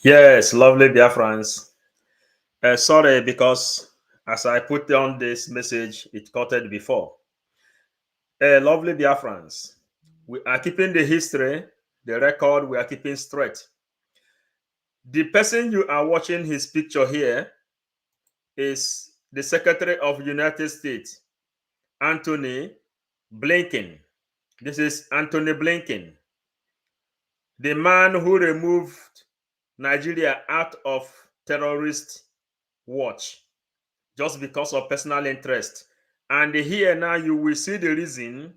Yes, lovely Biafrans. Sorry, because as I put on this message, it quoted before. Lovely Biafrans. We are keeping the history, the record, we are keeping straight. The person you are watching his picture here is the Secretary of the United States, Anthony Blinken. This is Anthony Blinken, the man who removed Nigeria out of terrorist watch just because of personal interest. And here now you will see the reason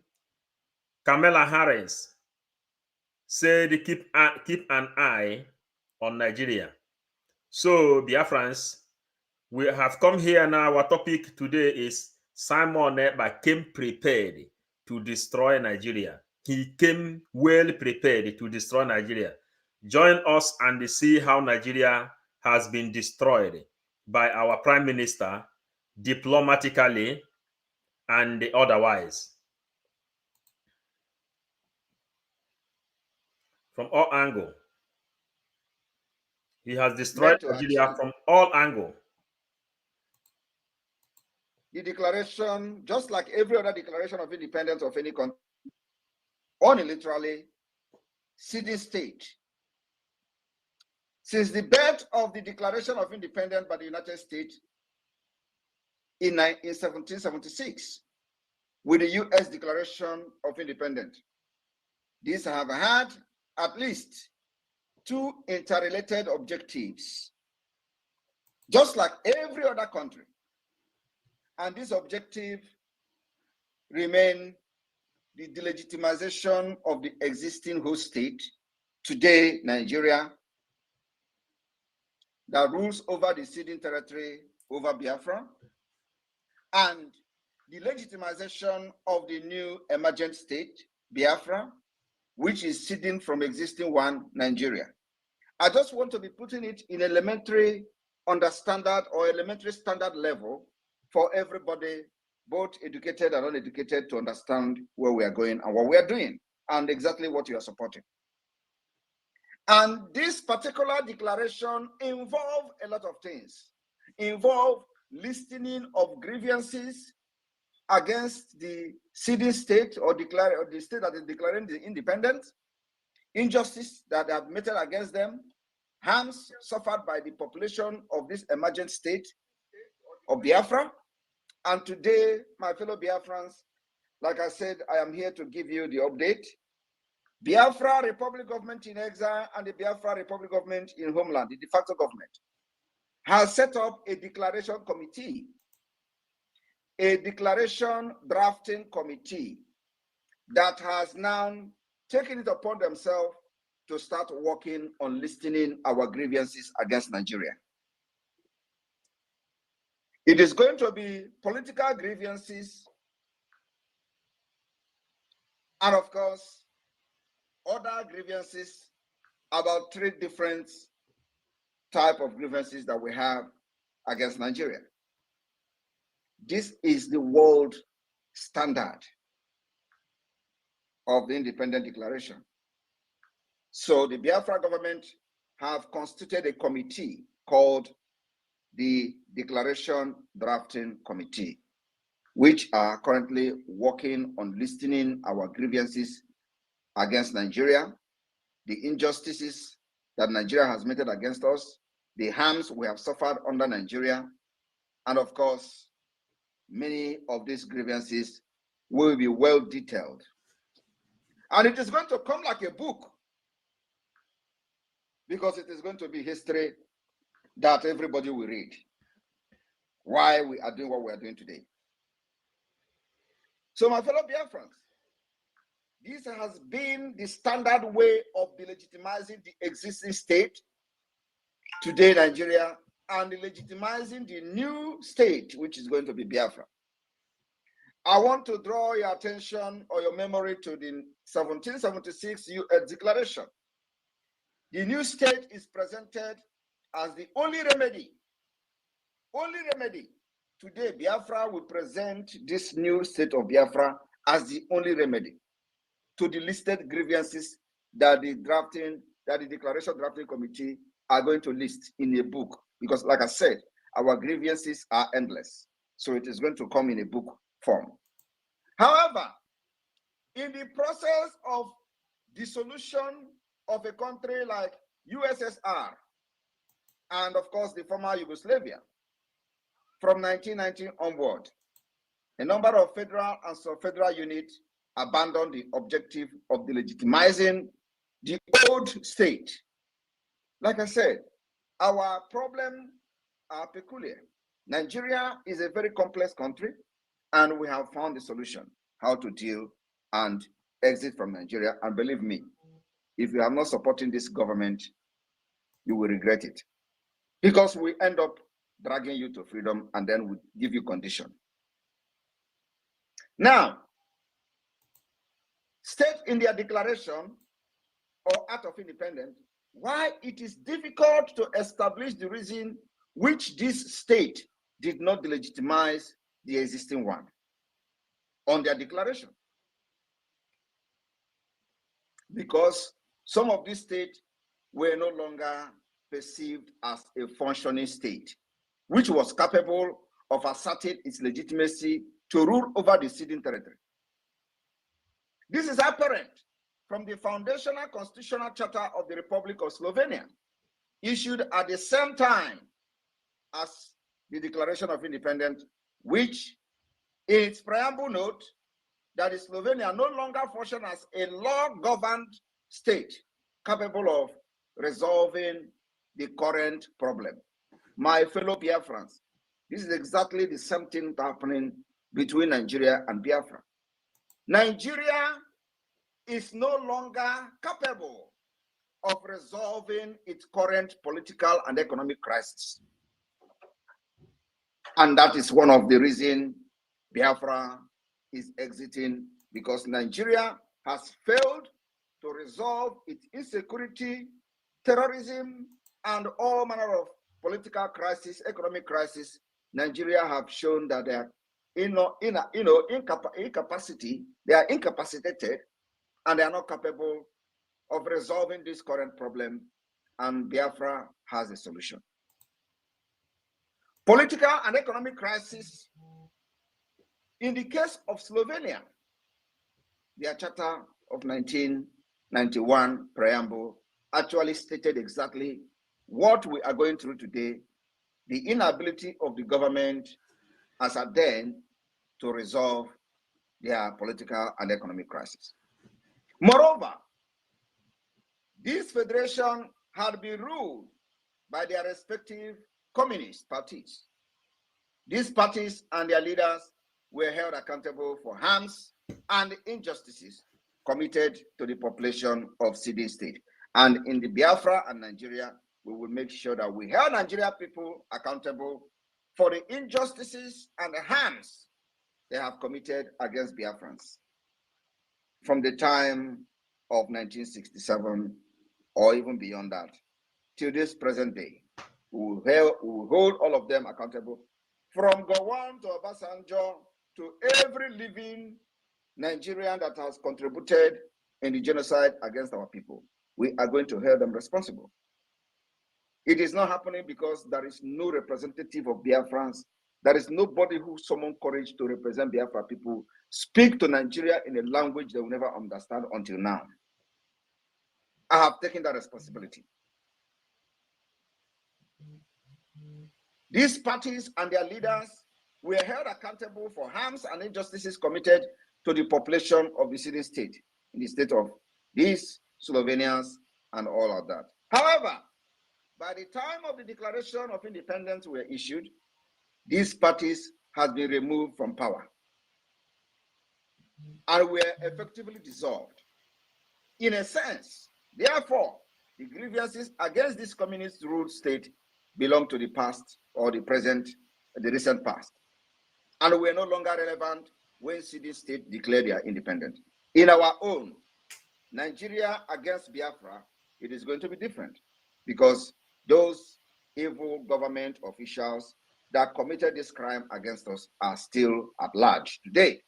Kamala Harris said keep an eye on Nigeria. So, Biafrans, we have come here now. Our topic today is Simon Ekpa came prepared to destroy Nigeria. He came well prepared to destroy Nigeria. Join us and see how Nigeria has been destroyed by our Prime Minister diplomatically and otherwise. From all angles. He has destroyed Nigeria from all angles. The declaration, just like every other declaration of independence of any country, unilaterally ceding state. Since the birth of the Declaration of Independence by the United States in 1776, with the U.S. Declaration of Independence, these have had at least two interrelated objectives, just like every other country. And this objective remain the delegitimization of the existing host state, today Nigeria, that rules over the ceding territory over Biafra, and the legitimization of the new emergent state, Biafra, which is ceding from existing one, Nigeria. I just want to be putting it in elementary understandard or elementary standard level for everybody, both educated and uneducated, to understand where we are going and what we are doing and exactly what you are supporting. And this particular declaration involves a lot of things. Involve listening of grievances against the ceding state or the state that is declaring the independence, injustice that have meted against them, harms suffered by the population of this emergent state of Biafra. And today, my fellow Biafrans, like I said, I am here to give you the update. Biafra Republic Government in exile and the Biafra Republic Government in homeland, the de facto government, has set up a declaration committee, a declaration drafting committee that has now taken it upon themselves to start working on listening our grievances against Nigeria. It is going to be political grievances and, of course, other grievances, about 3 different types of grievances that we have against Nigeria. This is the world standard of the independent declaration. So the Biafra government have constituted a committee called the Declaration Drafting Committee, which are currently working on listening our grievances against Nigeria, the injustices that Nigeria has meted against us, the harms we have suffered under Nigeria, and of course, many of these grievances will be well detailed. And it is going to come like a book, because it is going to be history that everybody will read, why we are doing what we are doing today. So my fellow Biafrans, this has been the standard way of delegitimizing the existing state, today Nigeria, and legitimizing the new state, which is going to be Biafra. I want to draw your attention or your memory to the 1776 U.S. Declaration. The new state is presented as the only remedy. Only remedy. Today, Biafra will present this new state of Biafra as the only remedy to the listed grievances that the Declaration Drafting Committee are going to list in a book, because like I said, our grievances are endless. So it is going to come in a book form. However, in the process of dissolution of a country like USSR, and of course the former Yugoslavia, from 1990 onward, a number of federal and sub-federal units abandoned the objective of delegitimizing the old state. Like I said, our problems are peculiar. Nigeria is a very complex country, and we have found a solution how to deal and exit from Nigeria. And believe me, if you are not supporting this government, you will regret it, because we end up dragging you to freedom and then we give you condition. Now, state in their declaration or act of independence why it is difficult to establish the reason which this state did not delegitimize the existing one on their declaration. Because some of these states were no longer perceived as a functioning state, which was capable of asserting its legitimacy to rule over the ceding territory. This is apparent from the foundational constitutional charter of the Republic of Slovenia, issued at the same time as the Declaration of Independence, which in its preamble note that Slovenia no longer functions as a law-governed state capable of resolving the current problem. My fellow Biafrans, this is exactly the same thing happening between Nigeria and Biafra. Nigeria is no longer capable of resolving its current political and economic crisis. And that is one of the reasons Biafra is exiting, because Nigeria has failed to resolve its insecurity, terrorism, and all manner of political crisis, economic crisis. Nigeria have shown that they are incapacity, they are incapacitated, and they are not capable of resolving this current problem, and Biafra has a solution. Political and economic crisis. In the case of Slovenia, their Charter of 1991 preamble actually stated exactly what we are going through today, the inability of the government as at then to resolve their political and economic crisis. Moreover, this federation had been ruled by their respective communist parties. These parties and their leaders were held accountable for harms and injustices committed to the population of ceding state. And in the Biafra and Nigeria, we will make sure that we hold Nigeria people accountable for the injustices and the harms they have committed against Biafrans from the time of 1967 or even beyond that till this present day. We will hold all of them accountable, from Gowon to Obasanjo to every living Nigerian that has contributed in the genocide against our people. We are going to hold them responsible. It is not happening because there is no representative of Biafrans. There is nobody who summoned courage to represent Biafra people, speak to Nigeria in a language they will never understand until now. I have taken that responsibility. These parties and their leaders were held accountable for harms and injustices committed to the population of the city state, in the state of these Slovenians and all of that. However, by the time of the Declaration of Independence were issued, these parties had been removed from power and were effectively dissolved. In a sense, therefore, the grievances against this communist ruled state belong to the past or the present, the recent past, and were no longer relevant when city state declared their independence. In our own Nigeria against Biafra, it is going to be different, because those evil government officials that committed this crime against us are still at large today,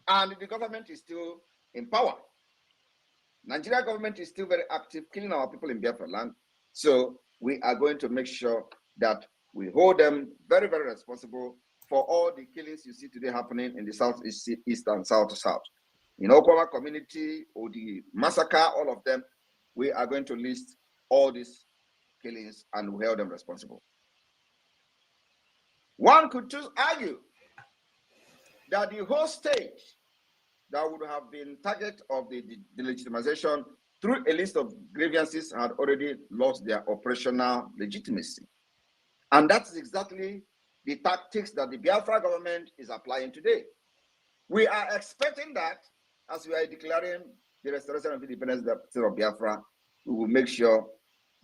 and the government is still in power. Nigeria government is still very active, killing our people in Biafra land. So we are going to make sure that we hold them very, very responsible for all the killings you see today happening in the southeast, east, and south. In Oklahoma community, or the massacre, all of them, we are going to list all these killings and we hold them responsible. One could just argue that the whole state that would have been target of the legitimization through a list of grievances had already lost their operational legitimacy. And that's exactly the tactics that the Biafra government is applying today. We are expecting that as we are declaring the restoration of independence of Biafra, we will make sure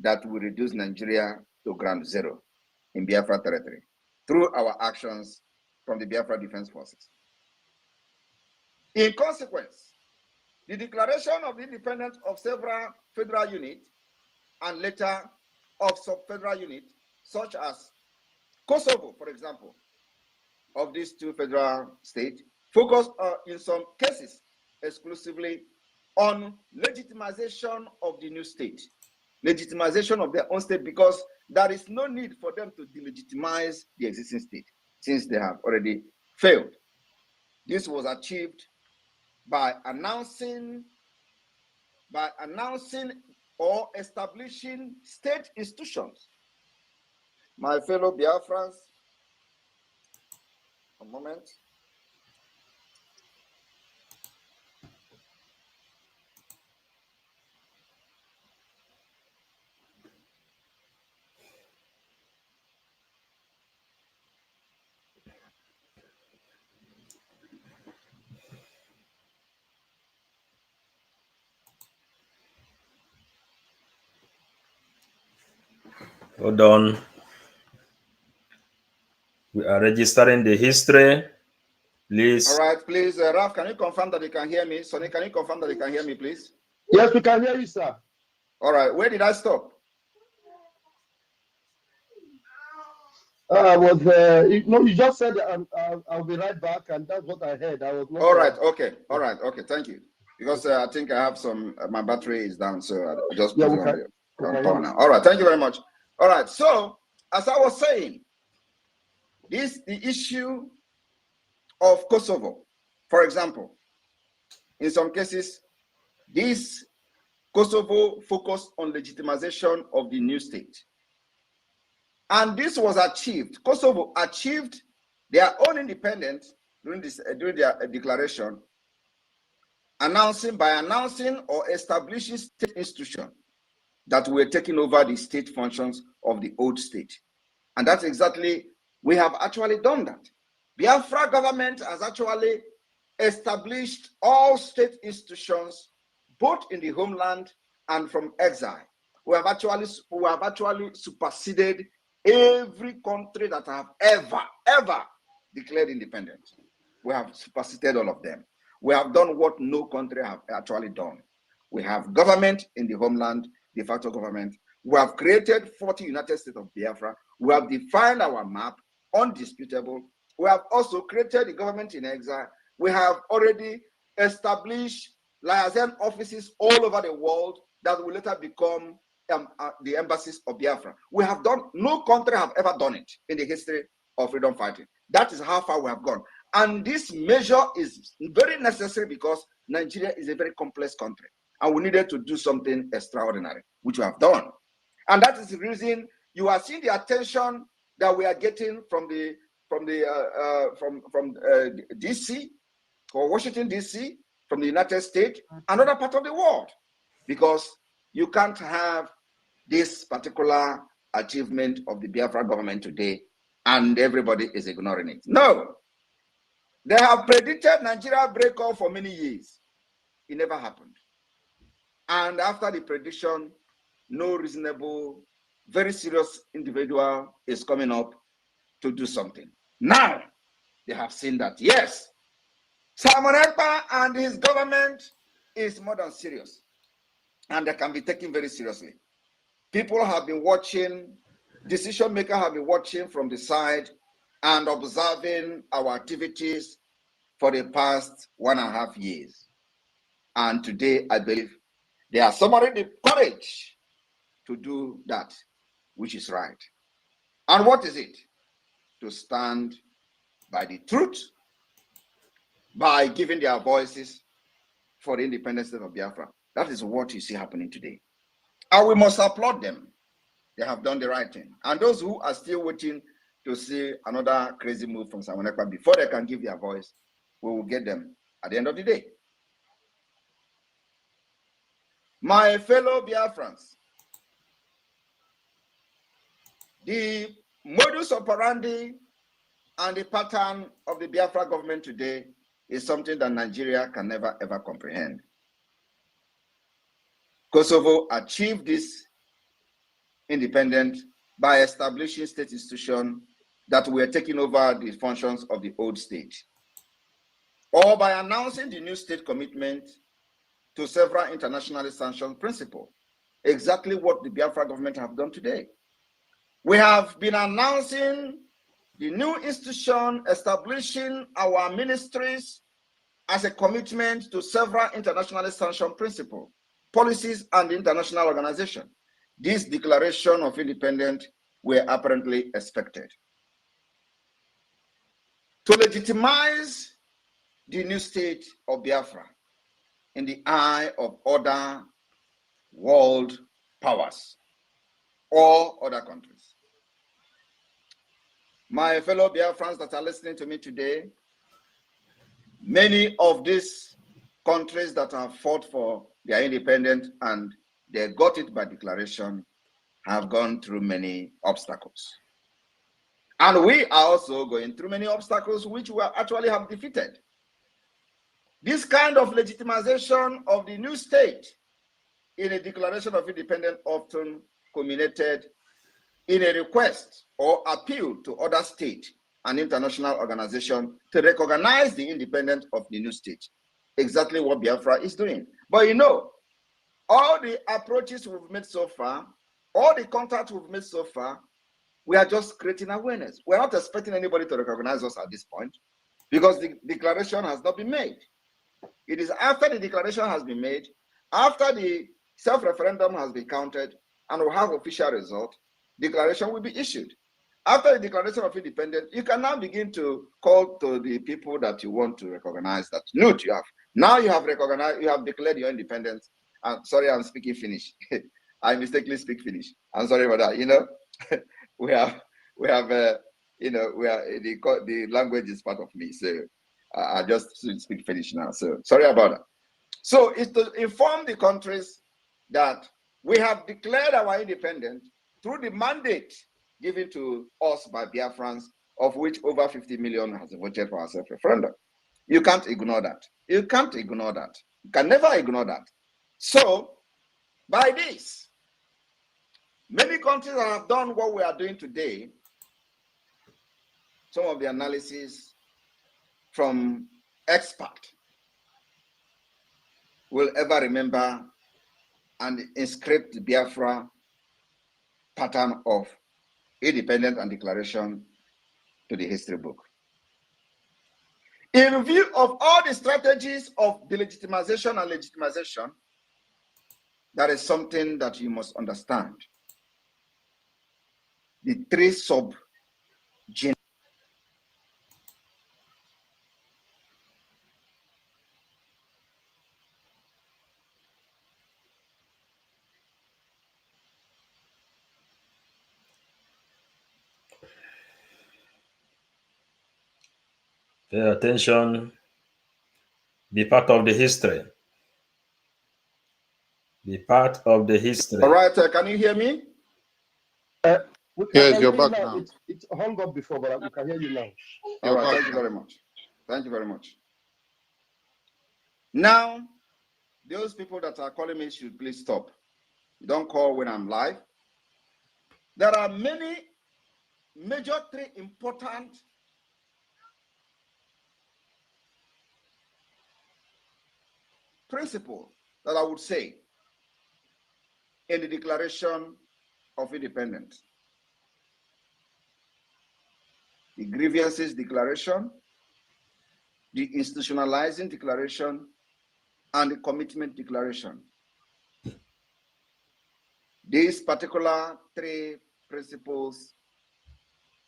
that we reduce Nigeria to ground zero in Biafra territory through our actions from the Biafra Defense Forces. In consequence, the declaration of independence of several federal units and later of sub-federal units, such as Kosovo, for example, of these two federal states, focus in some cases exclusively on legitimization of the new state, legitimization of their own state, because there is no need for them to delegitimize the existing state since they have already failed. This was achieved by announcing or establishing state institutions. My fellow Biafrans, a moment. Hold on. We are registering the history. Please. All right, please, Ralph, can you confirm that you can hear me? Sonny, can you confirm that you can hear me, please? Yes, we can hear you, sir. All right, where did I stop? I was, you just said I'll be right back, and that's what I heard. I was not. All right, okay, all right, okay, thank you. Because I think I have some, my battery is down, so I just put it on power now. All right, thank you very much. All right, so as I was saying, the issue of Kosovo, for example, in some cases, this Kosovo focused on legitimization of the new state. And this was achieved. Kosovo achieved their own independence during their declaration, by announcing or establishing state institutions that were taking over the state functions of the old state. And that's exactly, we have actually done that. Biafra government has actually established all state institutions, both in the homeland and from exile. We have actually superseded every country that have ever declared independence. We have superseded all of them. We have done what no country have actually done. We have government in the homeland, de facto government. We have created 40 United States of Biafra. We have defined our map, undisputable. We have also created the government in exile. We have already established liaison offices all over the world that will later become the embassies of Biafra. We have done, no country have ever done it in the history of freedom fighting. That is how far we have gone. And this measure is very necessary because Nigeria is a very complex country and we needed to do something extraordinary, which we have done. And that is the reason you are seeing the attention that we are getting from DC or Washington DC, from the United States, another part of the world, because you can't have this particular achievement of the Biafra government today and everybody is ignoring it. No, they have predicted Nigeria break off for many years. It never happened. And after the prediction, no reasonable, very serious individual is coming up to do something. Now, they have seen that, yes, Simon Ekpa and his government is more than serious, and they can be taken very seriously. People have been watching, decision makers have been watching from the side and observing our activities for the past 1.5 years. And today, I believe they are summoning the courage to do that. which is right. And what is it? To stand by the truth, by giving their voices for the independence of Biafra. That is what you see happening today. And we must applaud them. They have done the right thing. And those who are still waiting to see another crazy move from Ekpa before they can give their voice, we will get them at the end of the day. My fellow Biafrans, the modus operandi and the pattern of the Biafra government today is something that Nigeria can never ever comprehend. Kosovo achieved this independence by establishing state institutions that were taking over the functions of the old state, or by announcing the new state commitment to several internationally sanctioned principles. Exactly what the Biafra government have done today. We have been announcing the new institution, establishing our ministries as a commitment to several internationally sanctioned principles, policies, and international organizations. This declaration of independence were apparently expected. To legitimize the new state of Biafra in the eye of other world powers or other countries. My fellow Biafrans that are listening to me today, many of these countries that have fought for their independence and they got it by declaration have gone through many obstacles. And we are also going through many obstacles which we actually have defeated. This kind of legitimization of the new state in a declaration of independence often culminated in a request or appeal to other states and international organizations to recognize the independence of the new state. Exactly what Biafra is doing. But you know, all the approaches we've made so far, all the contacts we've made so far, we are just creating awareness. We're not expecting anybody to recognize us at this point because the declaration has not been made. It is after the declaration has been made, after the self-referendum has been counted, and we have official result, declaration will be issued. After the declaration of independence, you can now begin to call to the people that you want to recognize that. Note you have. Now you have recognized, you have declared your independence. I'm sorry, I'm speaking Finnish. I mistakenly speak Finnish. I'm sorry about that. You know, we have, you know, the language is part of me. So I just speak Finnish now. So sorry about that. So it's to inform the countries that we have declared our independence through the mandate given to us by Biafrans, of which over 50 million has voted for our self-referendum. You can't ignore that. You can't ignore that. You can never ignore that. So, by this, many countries that have done what we are doing today, some of the analysis from experts will ever remember and inscript the Biafra pattern of independence and declaration to the history book. In view of all the strategies of delegitimization and legitimization, that is something that you must understand. The three sub-genres Pay attention. Be part of the history. Be part of the history. All right, can you hear me? Yes, you're back now. It's hung up before, but we can hear you now. All right, thank you very much. Thank you very much. Now, those people that are calling me should please stop. Don't call when I'm live. There are many major three important principles that I would say in the Declaration of Independence. The Grievances Declaration, the Institutionalizing Declaration, and the Commitment Declaration. These particular three principles,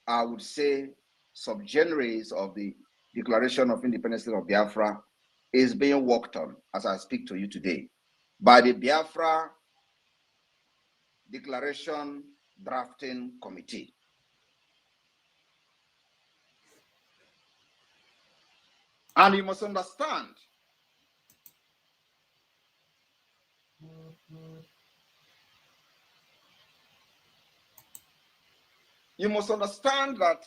I would say, subgenres of the Declaration of Independence of Biafra is being worked on as I speak to you today by the Biafra Declaration Drafting Committee. And you must understand that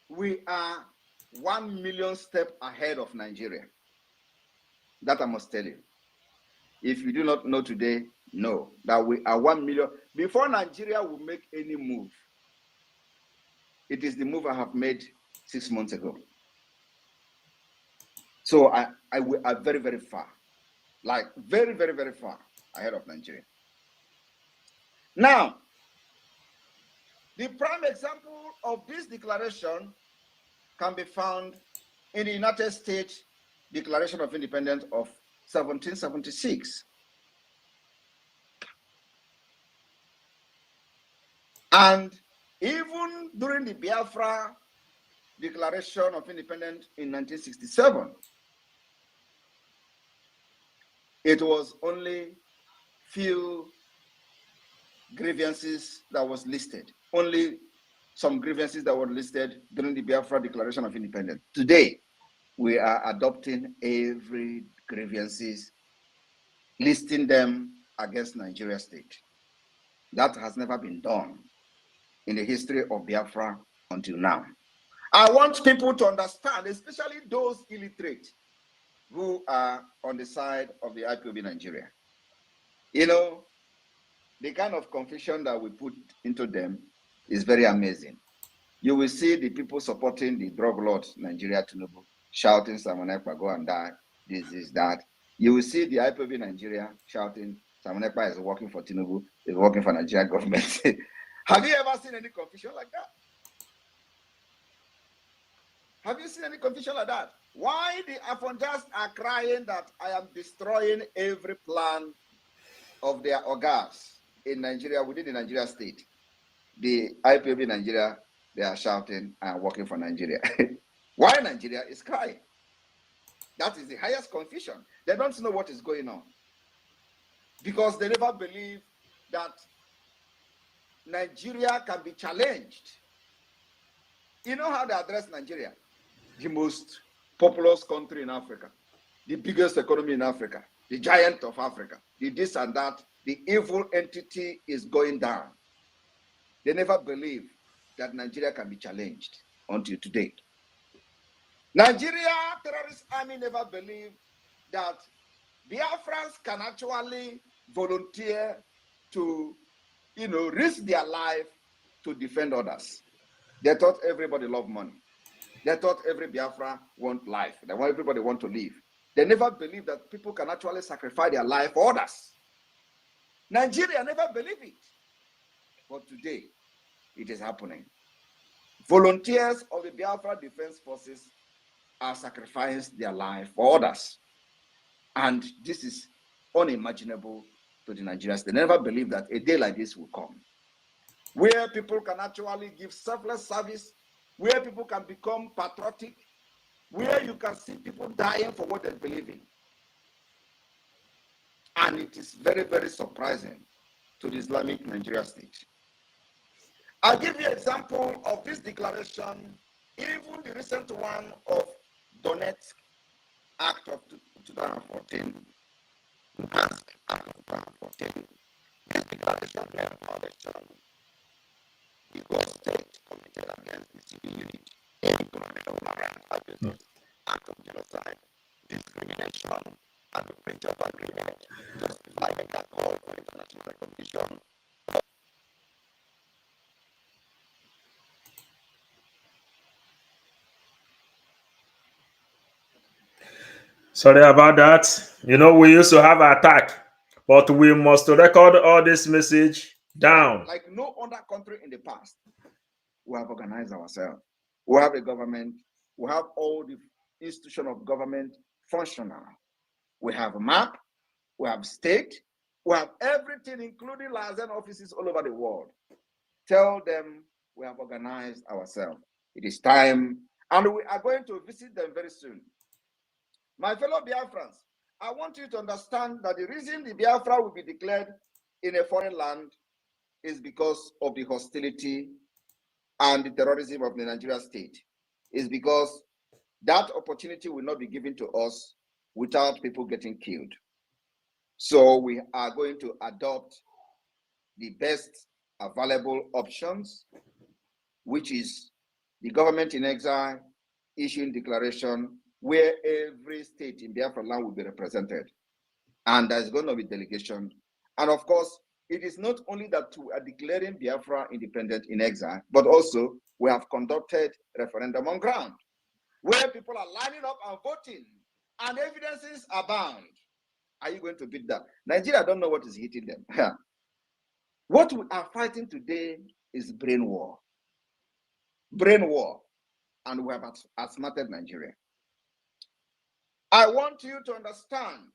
we are 1 million steps ahead of Nigeria. That I must tell you. If you do not know today, know that we are 1 million. Before Nigeria will make any move, it is the move I have made 6 months ago. So we are very, very far, like very, very, very far ahead of Nigeria. Now, the prime example of this declaration can be found in the United States Declaration of Independence of 1776. And even during the Biafra Declaration of Independence in 1967, it was only few grievances that was listed. Only some grievances that were listed during the Biafra Declaration of Independence. Today, we are adopting every grievances, listing them against Nigeria state. That has never been done in the history of Biafra until now. I want people to understand, especially those illiterate who are on the side of the IPOB Nigeria. You know, the kind of confusion that we put into them is very amazing. You will see the people supporting the drug lord Nigeria Tinubu shouting, Simon Ekpa, go and die, this is that. You will see the IPOB Nigeria shouting, Simon Ekpa is working for Tinubu, is working for Nigeria government. Have you ever seen any confusion like that? Have you seen any confusion like that? Why the Afonjas are crying that I am destroying every plan of their organs in Nigeria, within the Nigeria state? The IPOB Nigeria, they are shouting and working for Nigeria. Why Nigeria is crying? That is the highest confusion. They don't know what is going on because they never believe that Nigeria can be challenged. You know how they address Nigeria? The most populous country in Africa, the biggest economy in Africa, the giant of Africa, the this and that, the evil entity is going down. They never believe that Nigeria can be challenged until today. Nigeria terrorist army never believed that Biafrans can actually volunteer to, risk their life to defend others. They thought everybody loved money. They thought every Biafra want life. They want everybody want to live. They never believed that people can actually sacrifice their life for others. Nigeria never believed it. But today, it is happening. Volunteers of the Biafra Defense Forces are sacrificing their life for others. And this is unimaginable to the Nigerians. They never believed that a day like this will come, where people can actually give selfless service, where people can become patriotic, where you can see people dying for what they believe in. And it is very, very surprising to the Islamic Nigeria state. I'll give you an example of this declaration, even the recent one of Donetsk Act of 2014. Act of 2014. This declaration made foundation because state committed against the civil unit, including human rights abuses, act of genocide, discrimination, and the breach of agreement, justifying the call for international recognition. Sorry about that. We used to have attack, but we must record all this message down. Like no other country in the past, we have organized ourselves. We have a government. We have all the institution of government functional. We have a map. We have state. We have everything, including liaison offices all over the world. Tell them we have organized ourselves. It is time, and we are going to visit them very soon. My fellow Biafrans, I want you to understand that the reason the Biafra will be declared in a foreign land is because of the hostility and the terrorism of the Nigeria state. Is because that opportunity will not be given to us without people getting killed. So we are going to adopt the best available options, which is the government in exile issuing declaration where every state in Biafra land will be represented. And there's going to be delegation. And of course, it is not only that we are declaring Biafra independent in exile, but also we have conducted referendum on ground where people are lining up and voting and evidences abound. Are you going to beat that? Nigeria don't know what is hitting them. What we are fighting today is brain war. Brain war. And we have outsmarted Nigeria. I want you to understand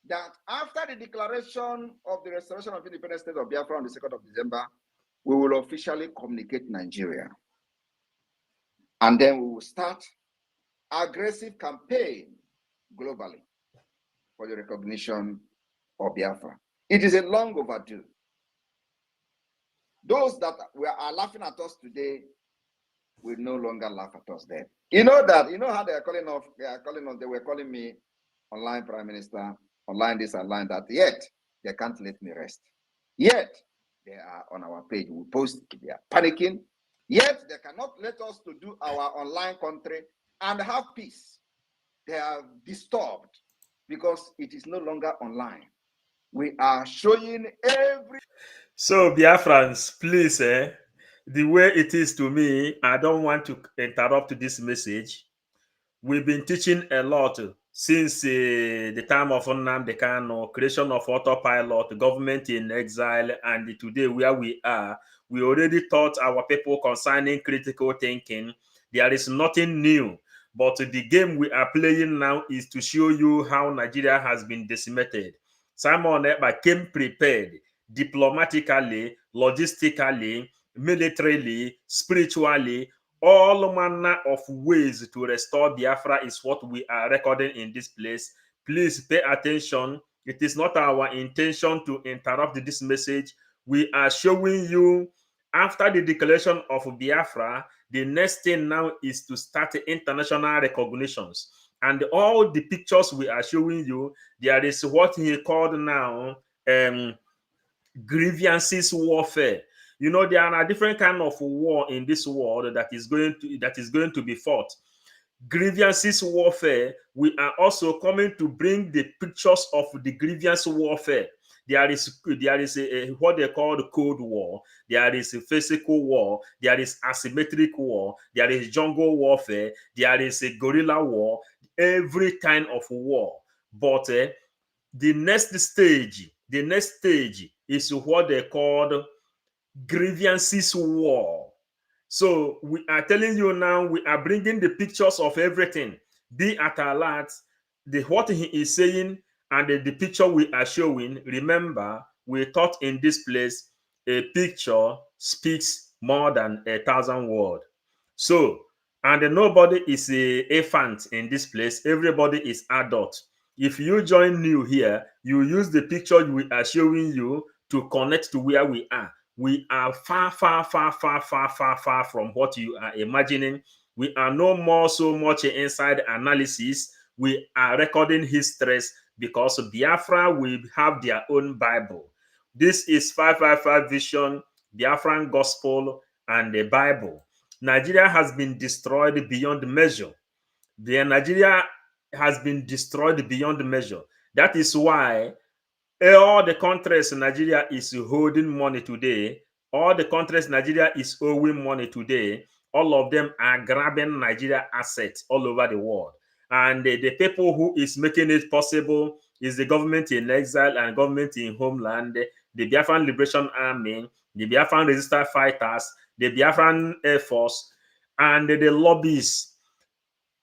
that after the declaration of the restoration of independent state of Biafra on the 2nd of December, we will officially communicate Nigeria. And then we will start aggressive campaign globally for the recognition of Biafra. It is a long overdue. Those that are laughing at us today will no longer laugh at us then. You know how they are calling us, they were calling me online prime minister, online this, online that, yet they can't let me rest. Yet they are on our page, we post, they are panicking, yet they cannot let us to do our online country and have peace. They are disturbed because it is no longer online. We are showing every... So, Biafrans, please, the way it is to me, I don't want to interrupt this message. We've been teaching a lot since the time of Nnamdi Kanu, creation of autopilot, government in exile, and today where we are. We already taught our people concerning critical thinking. There is nothing new, but the game we are playing now is to show you how Nigeria has been decimated. Simon Ekpa came prepared diplomatically, logistically, militarily, spiritually, all manner of ways to restore Biafra is what we are recording in this place. Please pay attention. It is not our intention to interrupt this message. We are showing you after the declaration of Biafra, the next thing now is to start international recognitions. And all the pictures we are showing you, there is what he called now grievances warfare. You know, there are different kind of war in this world that is going to be fought. Grievances warfare, we are also coming to bring the pictures of the grievance warfare. There is what they call the Cold War. There is a physical war. There is asymmetric war. There is jungle warfare. There is a guerrilla war. Every kind of war. But the next stage is what they call grievances war. So we are telling you now, we are bringing the pictures of everything. Be at alert. What he is saying and the picture we are showing. Remember, we taught in this place, a picture speaks more than 1,000 words. So, and nobody is a infant in this place. Everybody is adult. If you join new here, you use the picture we are showing you to connect to where we are. We are far, far, far, far, far, far, far from what you are imagining. We are no more so much inside analysis. We are recording histories because Biafra will have their own Bible. This is 555 Vision, Biafran Gospel, and the Bible. Nigeria has been destroyed beyond measure. Nigeria has been destroyed beyond measure. That is why all the countries Nigeria is holding money today, all the countries Nigeria is owing money today, all of them are grabbing Nigeria assets all over the world. And the people who is making it possible is the government in exile and government in homeland, the Biafran Liberation Army, the Biafran Resistance Fighters, the Biafran Air Force, and the lobbies.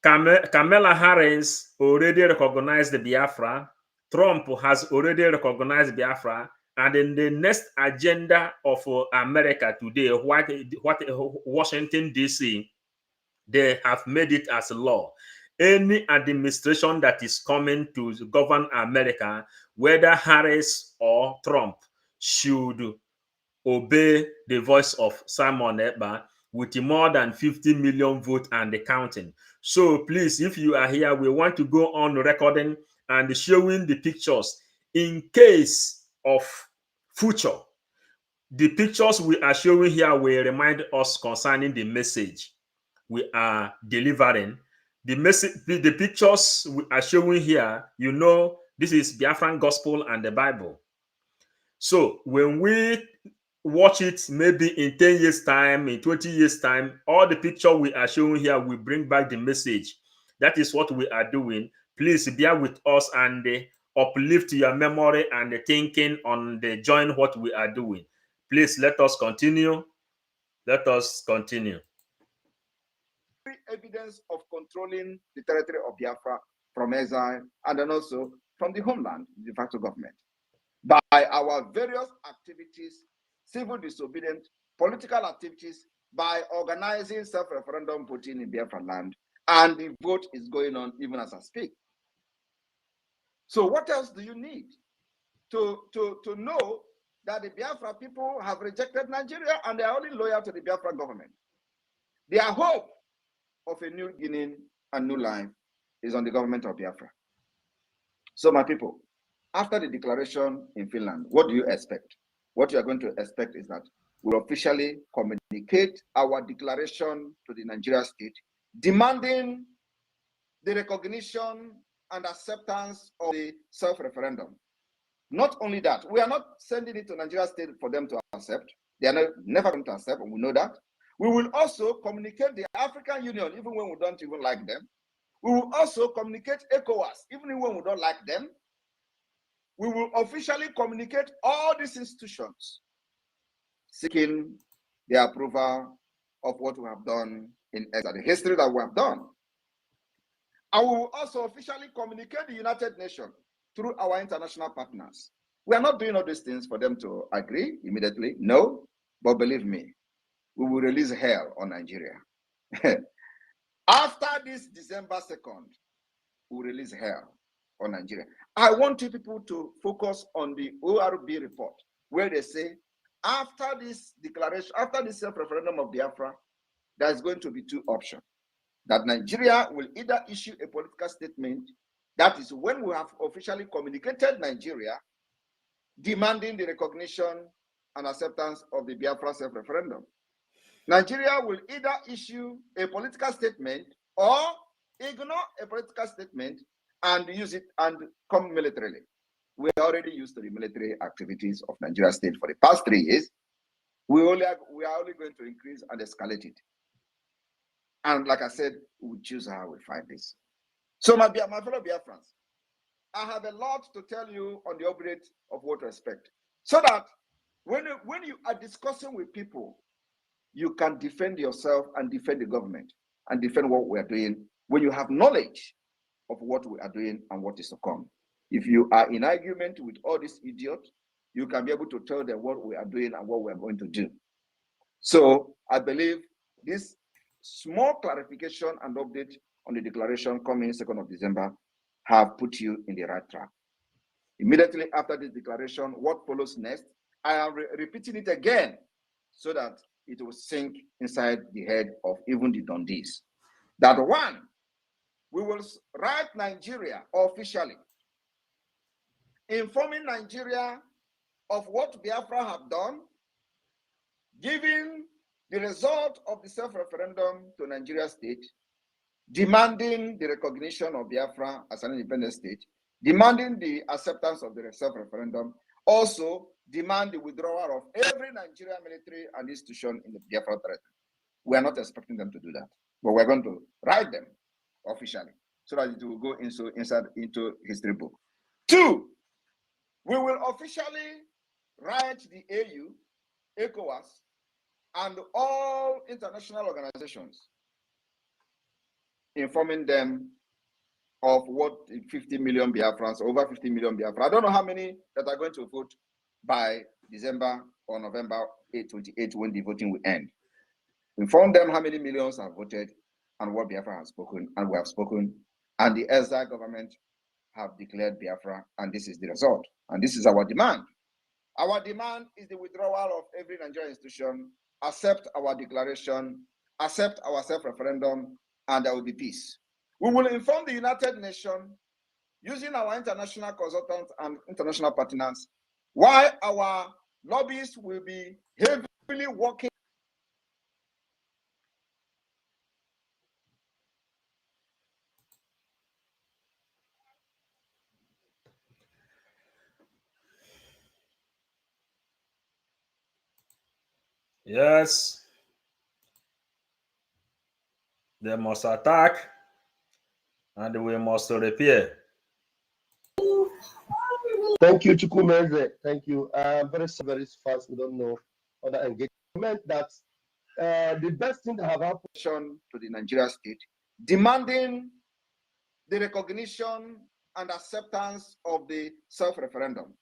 Kamala Harris already recognized the Biafra, Trump has already recognized Biafra, and in the next agenda of America today, what Washington D.C., they have made it as law. Any administration that is coming to govern America, whether Harris or Trump, should obey the voice of Simon Ekpa with more than 50 million votes and counting. So please, if you are here, we want to go on recording and showing the pictures in case of future. The pictures we are showing here will remind us concerning the message we are delivering. The message, the pictures we are showing here, you know, this is Biafran gospel and the Bible. So when we watch it, maybe in 10 years' time, in 20 years' time, all the picture we are showing here will bring back the message. That is what we are doing. Please bear with us and uplift your memory and the thinking on the join what we are doing. Please let us continue. Let us continue. Evidence of controlling the territory of Biafra from exile and then also from the homeland, de facto government, by our various activities, civil disobedience, political activities, by organizing self-referendum voting in Biafra land, and the vote is going on even as I speak. So what else do you need to know that the Biafra people have rejected Nigeria and they are only loyal to the Biafra government? Their hope of a new beginning and new life is on the government of Biafra. So my people, after the declaration in Finland, what do you expect? What you are going to expect is that we'll officially communicate our declaration to the Nigeria state, demanding the recognition and acceptance of the self-referendum. Not only that, we are not sending it to Nigeria state for them to accept. They are never going to accept, and we know that. We will also communicate the African Union, even when we don't even like them. We will also communicate ECOWAS, even when we don't like them. We will officially communicate all these institutions, seeking the approval of what we have done in exile, the history that we have done. And we will also officially communicate the United Nations through our international partners. We are not doing all these things for them to agree immediately, no, but believe me, we will release hell on Nigeria. After this December 2nd, we will release hell on Nigeria. I want you people to focus on the ORB report, where they say, after this declaration, after this self-referendum of Biafra, there's going to be two options. That Nigeria will either issue a political statement, that is when we have officially communicated Nigeria, demanding the recognition and acceptance of the Biafra self-referendum. Nigeria will either issue a political statement or ignore a political statement and use it and come militarily. We are already used to the military activities of Nigeria state for the past 3 years. We are only going to increase and escalate it. And like I said, we choose how we fight this. So my fellow Biafrans, I have a lot to tell you on the update of what to expect. So that when you are discussing with people, you can defend yourself and defend the government and defend what we are doing when you have knowledge of what we are doing and what is to come. If you are in argument with all these idiots, you can be able to tell them what we are doing and what we are going to do. So I believe this small clarification and update on the declaration coming 2nd of December have put you in the right track. Immediately after this declaration, what follows next, I am repeating it again so that it will sink inside the head of even the Dundees. That one, we will write Nigeria officially, informing Nigeria of what Biafra have done, giving the result of the self-referendum to Nigeria state, demanding the recognition of Biafra as an independent state, demanding the acceptance of the self-referendum, also demand the withdrawal of every Nigerian military and institution in the Biafra territory. We are not expecting them to do that, but we're going to write them officially so that it will go into history book. 2, we will officially write the AU, ECOWAS, and all international organizations, informing them of what 50 million Biafrans, over 50 million Biafrans. I don't know how many that are going to vote by December or November 8/28 when the voting will end. Inform them how many millions have voted and what Biafra has spoken, and we have spoken, and the exile government have declared Biafra, and this is the result. And this is our demand. Our demand is the withdrawal of every Nigerian institution, accept our declaration, accept our self-referendum, and there will be peace. We will inform the United Nations using our international consultants and international partners why our lobbyists will be heavily working. Yes, they must attack and we must repair. Thank you, Chukwumeze. Thank you. Very, very fast. We don't know other engagement. That the best thing that have happened To the Nigeria state, demanding the recognition and acceptance of the self-referendum.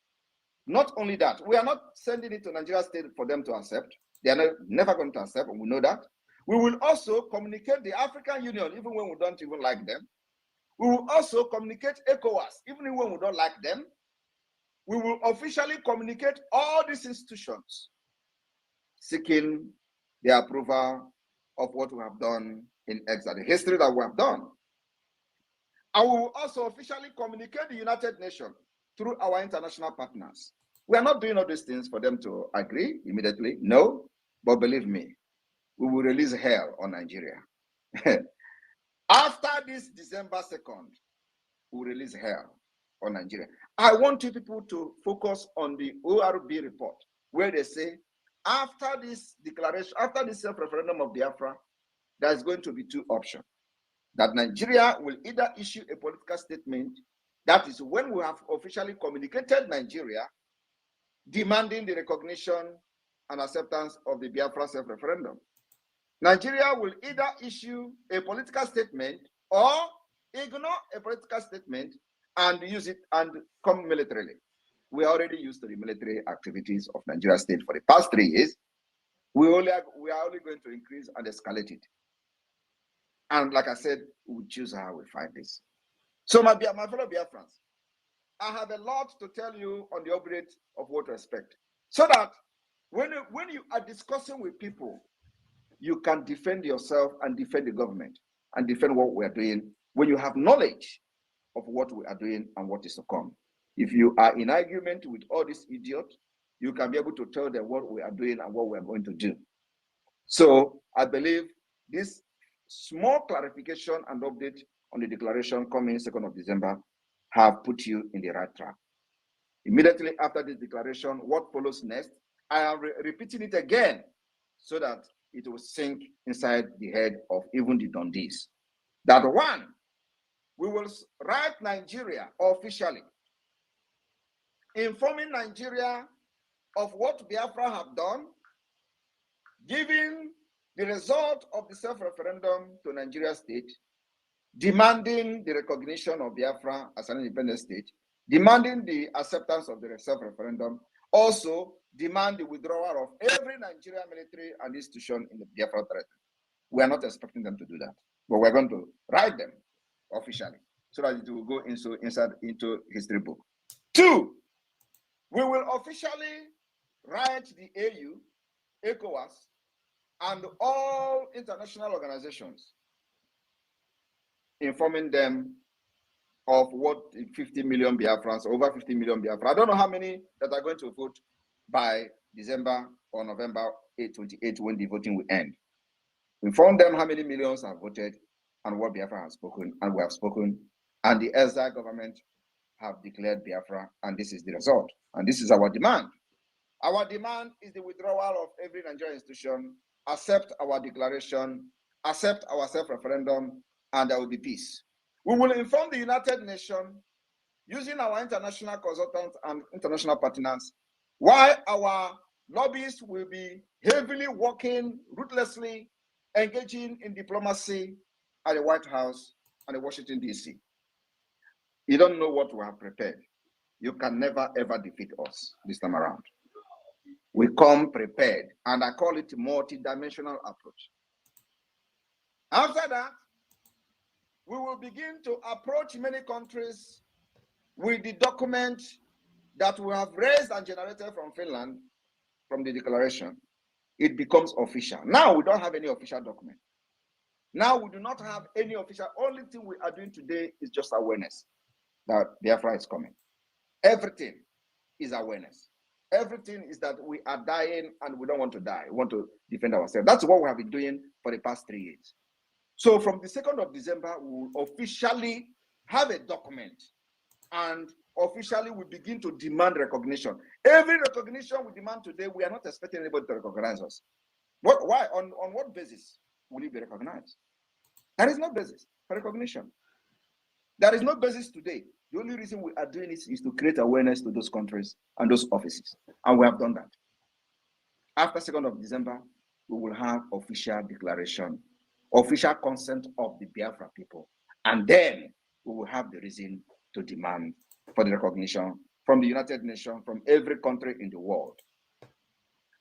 Not only that, we are not sending it to Nigeria state for them to accept. They are never going to accept, and we know that. We will also communicate the African Union, even when we don't even like them. We will also communicate ECOWAS, even when we don't like them. We will officially communicate all these institutions seeking the approval of what we have done in exile, the history that we have done. And we will also officially communicate the United Nations through our international partners. We are not doing all these things for them to agree immediately, no, but believe me, we will release hell on Nigeria. After this December 2nd, we will release hell on Nigeria. I want you people to focus on the ORB report, where they say, after this declaration, after this self-referendum of Biafra, there's going to be two options. That Nigeria will either issue a political statement, that is when we have officially communicated Nigeria, demanding the recognition and acceptance of the Biafra self-referendum. Nigeria will either issue a political statement or ignore a political statement and use it and come militarily. We are already used to the military activities of Nigeria state for the past 3 years. We are only going to increase and escalate it. And like I said, we'll choose how we fight this. So my fellow Biafrans, I have a lot to tell you on the upgrade of what to expect. So that when you are discussing with people, you can defend yourself and defend the government and defend what we are doing when you have knowledge of what we are doing and what is to come. If you are in argument with all these idiots, you can be able to tell them what we are doing and what we are going to do. So I believe this small clarification and update on the declaration coming 2nd of December have put you in the right track. Immediately after this declaration, what follows next, I am repeating it again so that it will sink inside the head of even the Dundees. That one, we will write Nigeria officially, informing Nigeria of what Biafra have done, giving the result of the self-referendum to Nigeria state, demanding the recognition of Biafra as an independent state, demanding the acceptance of the self-referendum, also demand the withdrawal of every Nigerian military and institution in the Biafra territory. We are not expecting them to do that, but we're going to write them officially so that it will go into history book. 2, we will officially write the AU, ECOWAS, and all international organizations, informing them of what 50 million Biafrans, over 50 million Biafrans. I don't know how many that are going to vote by December or November 8/28 when the voting will end. Inform them how many millions have voted and what Biafra has spoken, and we have spoken, and the exile government have declared Biafra, and this is the result. And this is our demand. Our demand is the withdrawal of every Nigerian institution, accept our declaration, accept our self-referendum, and there will be peace. We will inform the United Nations using our international consultants and international partners why our lobbyists will be heavily working, ruthlessly engaging in diplomacy at the White House and the Washington, D.C. You don't know what we have prepared. You can never ever defeat us this time around. We come prepared, and I call it multi-dimensional approach. After that, we will begin to approach many countries with the document that we have raised and generated from Finland, from the declaration. It becomes official. Now we don't have any official document. Now we do not have any official. Only thing we are doing today is just awareness that Biafra is coming. Everything is awareness. Everything is that we are dying and we don't want to die. We want to defend ourselves. That's what we have been doing for the past 3 years. So from the 2nd of December, we will officially have a document, and officially we begin to demand recognition. Every recognition we demand today, we are not expecting anybody to recognize us. Why? On what basis will you be recognized? There is no basis for recognition. There is no basis today. The only reason we are doing this is to create awareness to those countries and those offices. And we have done that. After 2nd of December, we will have official declaration, official consent of the Biafra people. And then we will have the reason to demand for the recognition from the United Nations, from every country in the world.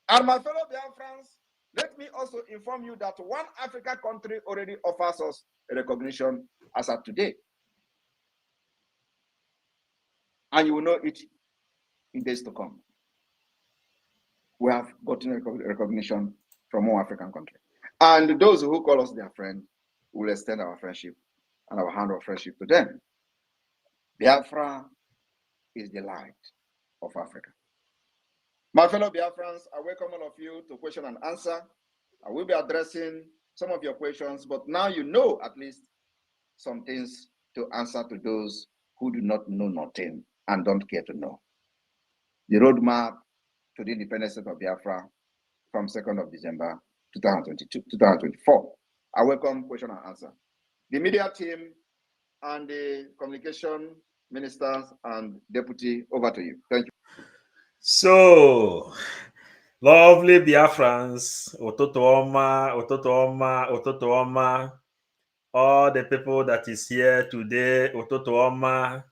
And my fellow Biafrans, let me also inform you that one African country already offers us a recognition as of today. And you will know it in days to come. We have gotten recognition from one African country. And those who call us their friend will extend our friendship and our hand of friendship to them. Biafra is the light of Africa. My fellow Biafrans, I welcome all of you to question and answer. I will be addressing some of your questions, but now you know at least some things to answer to those who do not know nothing and don't care to know. The roadmap to the independence state of Biafra from 2nd of December 2024. I welcome question and answer. The media team and the communication ministers and deputy, over to you. Thank you. So, lovely Biafrans, Ụtụtụ ọma, Ụtụtụ ọma, Ụtụtụ ọma. All the people that is here today, Ụtụtụ ọma.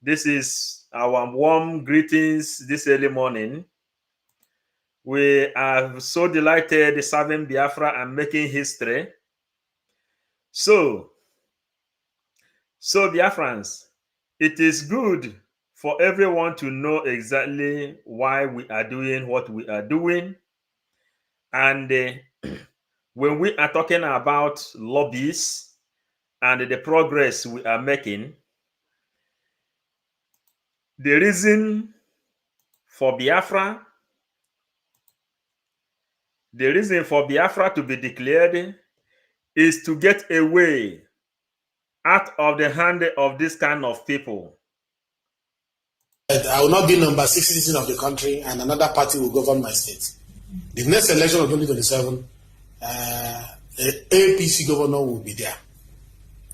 This is our warm greetings this early morning. We are so delighted serving Biafra and making history. So Biafrans, it is good for everyone to know exactly why we are doing what we are doing. And when we are talking about lobbies and the progress we are making, the reason for Biafra to be declared is to get away out of the hand of this kind of people. I will not be number 6 citizen of the country, and another party will govern my state. The next election of 2027, the APC governor will be there.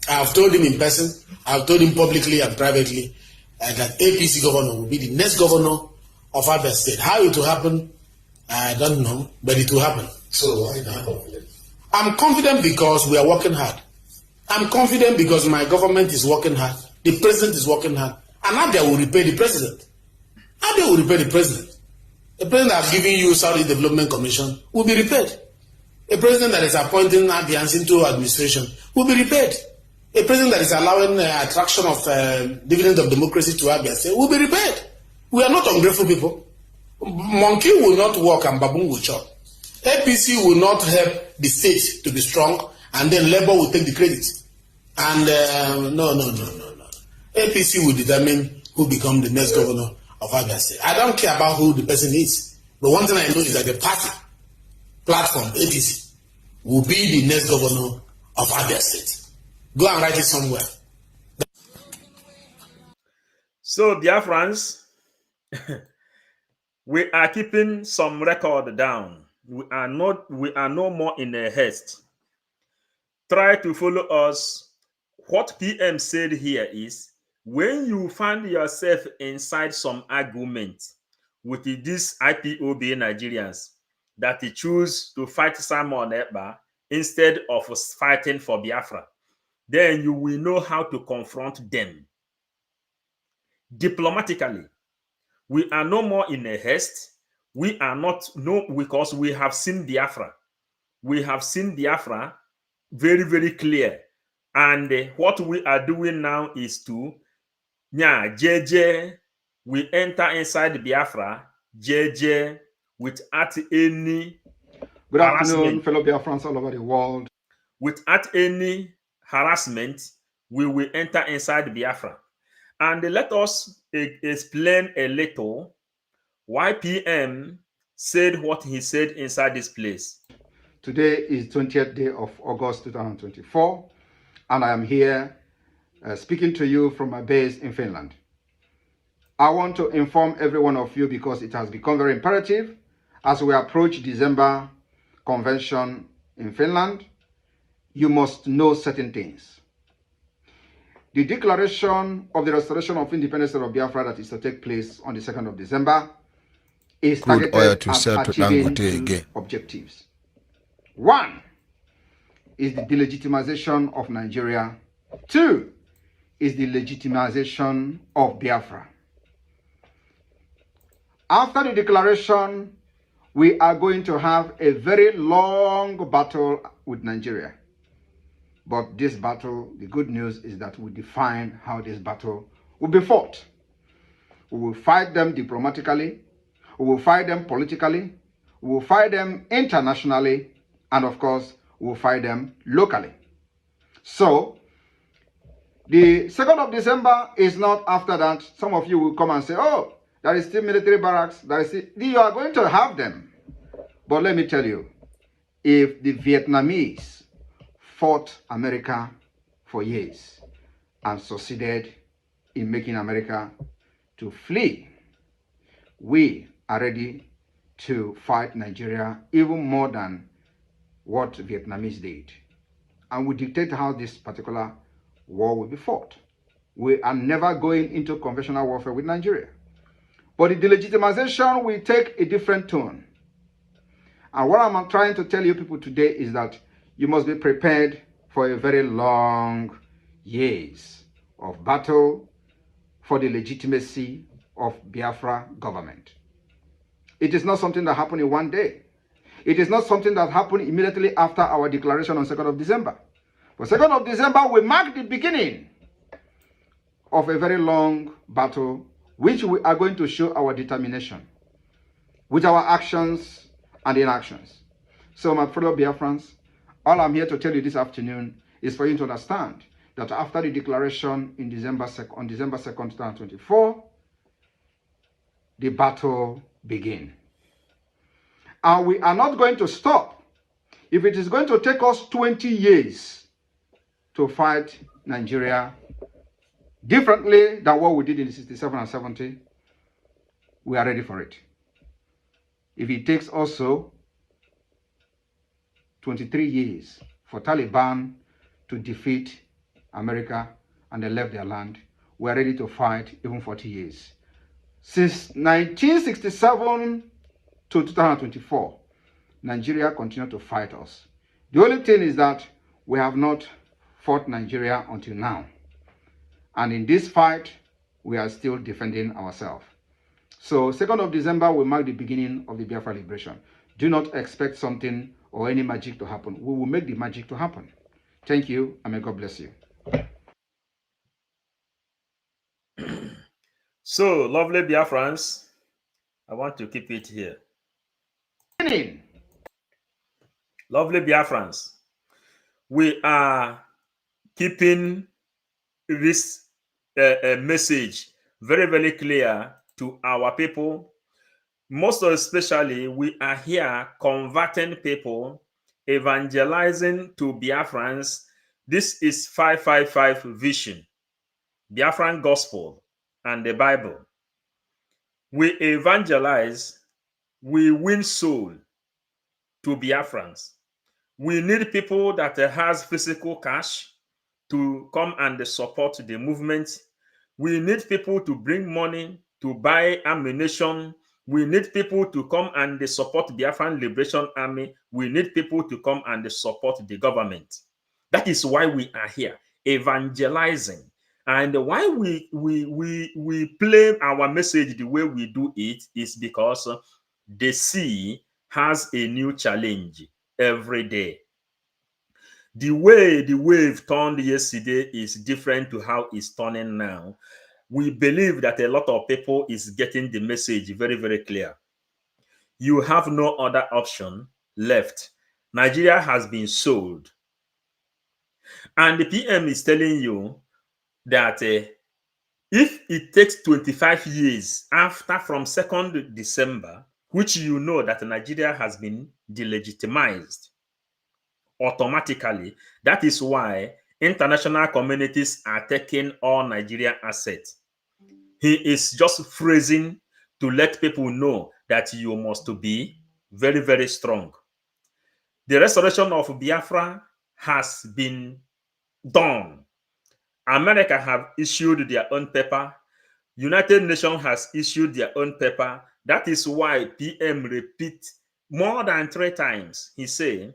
I have told him in person, I have told him publicly and privately that APC governor will be the next governor of Abia State. How it will happen, I don't know, but it will happen. So why are you confident? I'm confident because we are working hard. I'm confident because my government is working hard. The president is working hard. And Abia will repay the president. Abia will repay the president. The president that has given you Saudi Development Commission will be repaid. A president that is appointing Abians into administration will be repaid. A president that is allowing attraction of dividend of democracy to Abia State will be repaid. We are not ungrateful people. Monkey will not work and baboon will chop. APC will not help the state to be strong, and then Labour will take the credit. And no. APC will determine who becomes the next governor of Abia State. I don't care about who the person is. But one thing I know is that the party platform, APC, will be the next governor of Abia State. Go and write it somewhere. So, Biafrans, we are keeping some record down. We are no more in a haste. Try to follow us. What PM said here is, when you find yourself inside some argument with these IPOB Nigerians that they choose to fight Simon Ekpa instead of fighting for Biafra, then you will know how to confront them. diplomatically. We are no more in a haste. We are not, no, because we have seen Biafra. We have seen Biafra very, very clear. And what we are doing now is to, JJ, we enter inside Biafra, JJ, without any Good afternoon, harassment. fellow Biafrans all over the world. Without any harassment, we will enter inside Biafra. And let us explain a little why PM said what he said inside this place. Today is 20th day of August 2024, and I am here speaking to you from my base in Finland. I want to inform every one of you because it has become very imperative as we approach December convention in Finland. You must know certain things. The declaration of the restoration of independence of Biafra that is to take place on the 2nd of December is targeted at achieving two objectives. One is the delegitimization of Nigeria. Two is the legitimization of Biafra. After the declaration, we are going to have a very long battle with Nigeria. But this battle, the good news is that we define how this battle will be fought. We will fight them diplomatically, we will fight them politically, we will fight them internationally, and of course, we will fight them locally. So, the 2nd of December is not after that. Some of you will come and say, oh, there is still military barracks, you are going to have them. But let me tell you, if the Vietnamese fought America for years and succeeded in making America to flee, we are ready to fight Nigeria even more than what Vietnamese did. And we dictate how this particular war will be fought. We are never going into conventional warfare with Nigeria. But the delegitimization will take a different tone. And what I'm trying to tell you people today is that you must be prepared for a very long years of battle for the legitimacy of Biafra government. It is not something that happened in one day. It is not something that happened immediately after our declaration on 2nd of December. But 2nd of December will mark the beginning of a very long battle, which we are going to show our determination with our actions and inactions. So my fellow Biafrans, all I'm here to tell you this afternoon is for you to understand that after the declaration on December 2nd, 2024, the battle begins. And we are not going to stop. If it is going to take us 20 years to fight Nigeria differently than what we did in 67 and 70, we are ready for it. If it takes also 23 years for Taliban to defeat America and they left their land, we are ready to fight even 40 years. Since 1967 to 2024, Nigeria continued to fight us. The only thing is that we have not fought Nigeria until now. And in this fight, we are still defending ourselves. So 2nd of December will mark the beginning of the Biafra liberation. Do not expect something or any magic to happen. We will make the magic to happen. Thank you, and may God bless you. So, lovely Biafrans, I want to keep it here. Lovely Biafrans, we are keeping this message very, very clear to our people. Most especially, we are here converting people, evangelizing to Biafrans. This is 555 vision, Biafran gospel, and the Bible. We evangelize, we win soul to Biafrans. We need people that has physical cash to come and support the movement. We need people to bring money to buy ammunition. We need people to come and support Biafran Liberation Army. We need people to come and support the government. That is why we are here, evangelizing. And why we play our message the way we do it is because the sea has a new challenge every day. The way the wave turned yesterday is different to how it's turning now. We believe that a lot of people is getting the message very, very clear. You have no other option left. Nigeria has been sold. And the PM is telling you that if it takes 25 years after from 2nd December, which you know that Nigeria has been delegitimized automatically, that is why international communities are taking all Nigerian assets. He is just phrasing to let people know that you must be very, very strong. The restoration of Biafra has been done. America have issued their own paper. United Nations has issued their own paper. That is why PM repeat more than 3 times. He said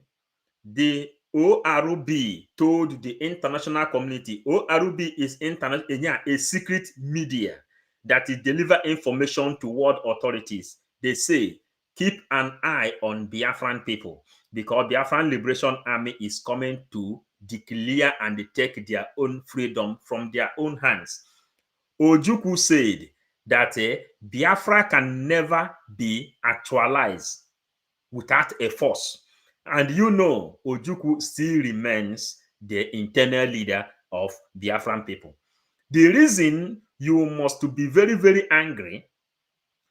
the ORB told the international community. ORB is a secret media that it deliver information to world authorities. They say keep an eye on Biafran people because Biafran Liberation Army is coming to declare and take their own freedom from their own hands. Ojukwu said that Biafra can never be actualized without a force. And you know, Ojukwu still remains the internal leader of Biafran people. The reason you must be very, very angry,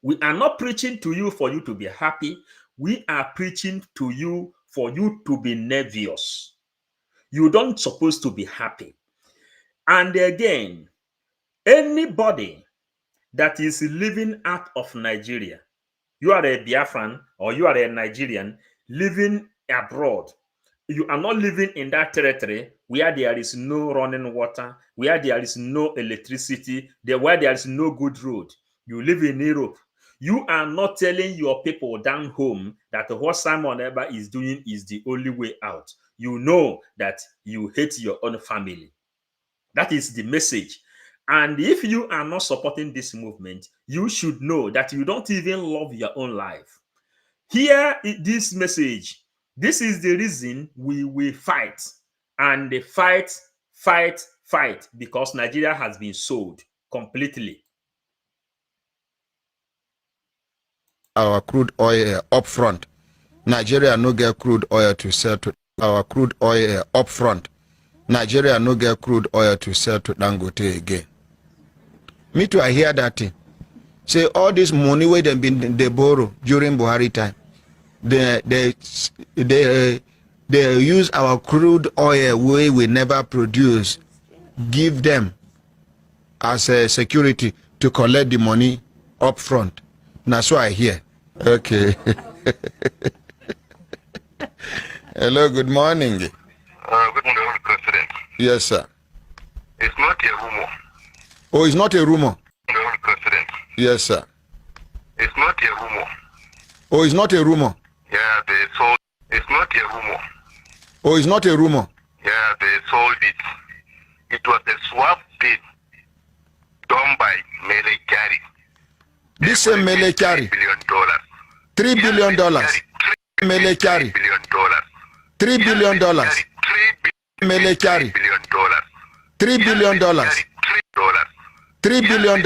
we are not preaching to you for you to be happy. We are preaching to you for you to be nervous. You don't supposed to be happy. And again, anybody that is living out of Nigeria, you are a Biafran or you are a Nigerian living abroad, you are not living in that territory where there is no running water, where there is no electricity, where there is no good road. You live in Europe. You are not telling your people down home that what Simon Eber is doing is the only way out. You know that you hate your own family. That is the message. And if you are not supporting this movement, you should know that you don't even love your own life. Hear this message. This is the reason we will fight. And the fight, because Nigeria has been sold completely. Our crude oil up front. Nigeria no get crude oil to sell to our crude oil up front. Nigeria no get crude oil to sell to Dangote again. Me too, I hear that thing. Say all this money where they borrow during Buhari time, they use our crude oil where we never produce, give them as a security to collect the money up front. That's what I hear. Okay. Hello, good morning. Good morning, President. Yes, sir. It's not a rumor. Oh, it's not a rumor. President. Yes, sir. It's not a rumor. Oh, it's not a rumor. Yeah, they sold. It's not a rumor. Oh, it's not a rumor. Yeah, they sold it. It was a swap bid done by Mele Kyari. This same Mele Kyari. $3 billion. $3 billion. Mele Kyari. $3 billion. $3 billion. Mele Kyari. $3 billion. $3 billion. $3 billion.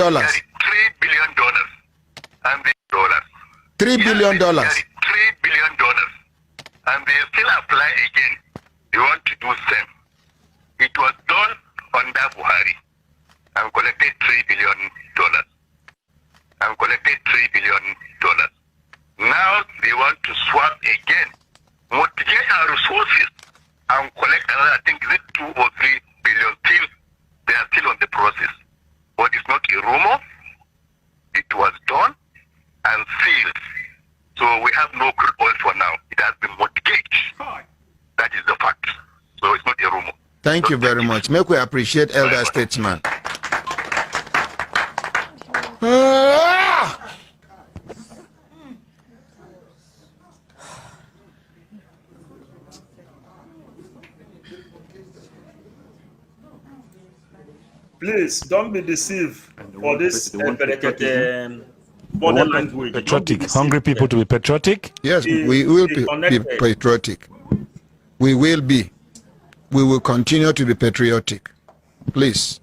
And they $3 billion. $3 billion. And they still apply again. They want to do same. It was done under Buhari and collected $3 billion. And collected $3 billion. Now they want to swap again, motivate our resources and collect another, I think, is it 2 or 3 billion. Still, they are still on the process. But it's not a rumor. It was done and sealed. So we have no crude oil for now. It has been mortgaged. That is the fact. So it's not a rumor. Thank you very much. Make we appreciate elder statesman. Please don't be deceived for this body language. Don't be Patriotic. deceived Hungry people here. to be patriotic. Yes, Be- we will be be connected. patriotic. We will be. We will continue to be patriotic. Please.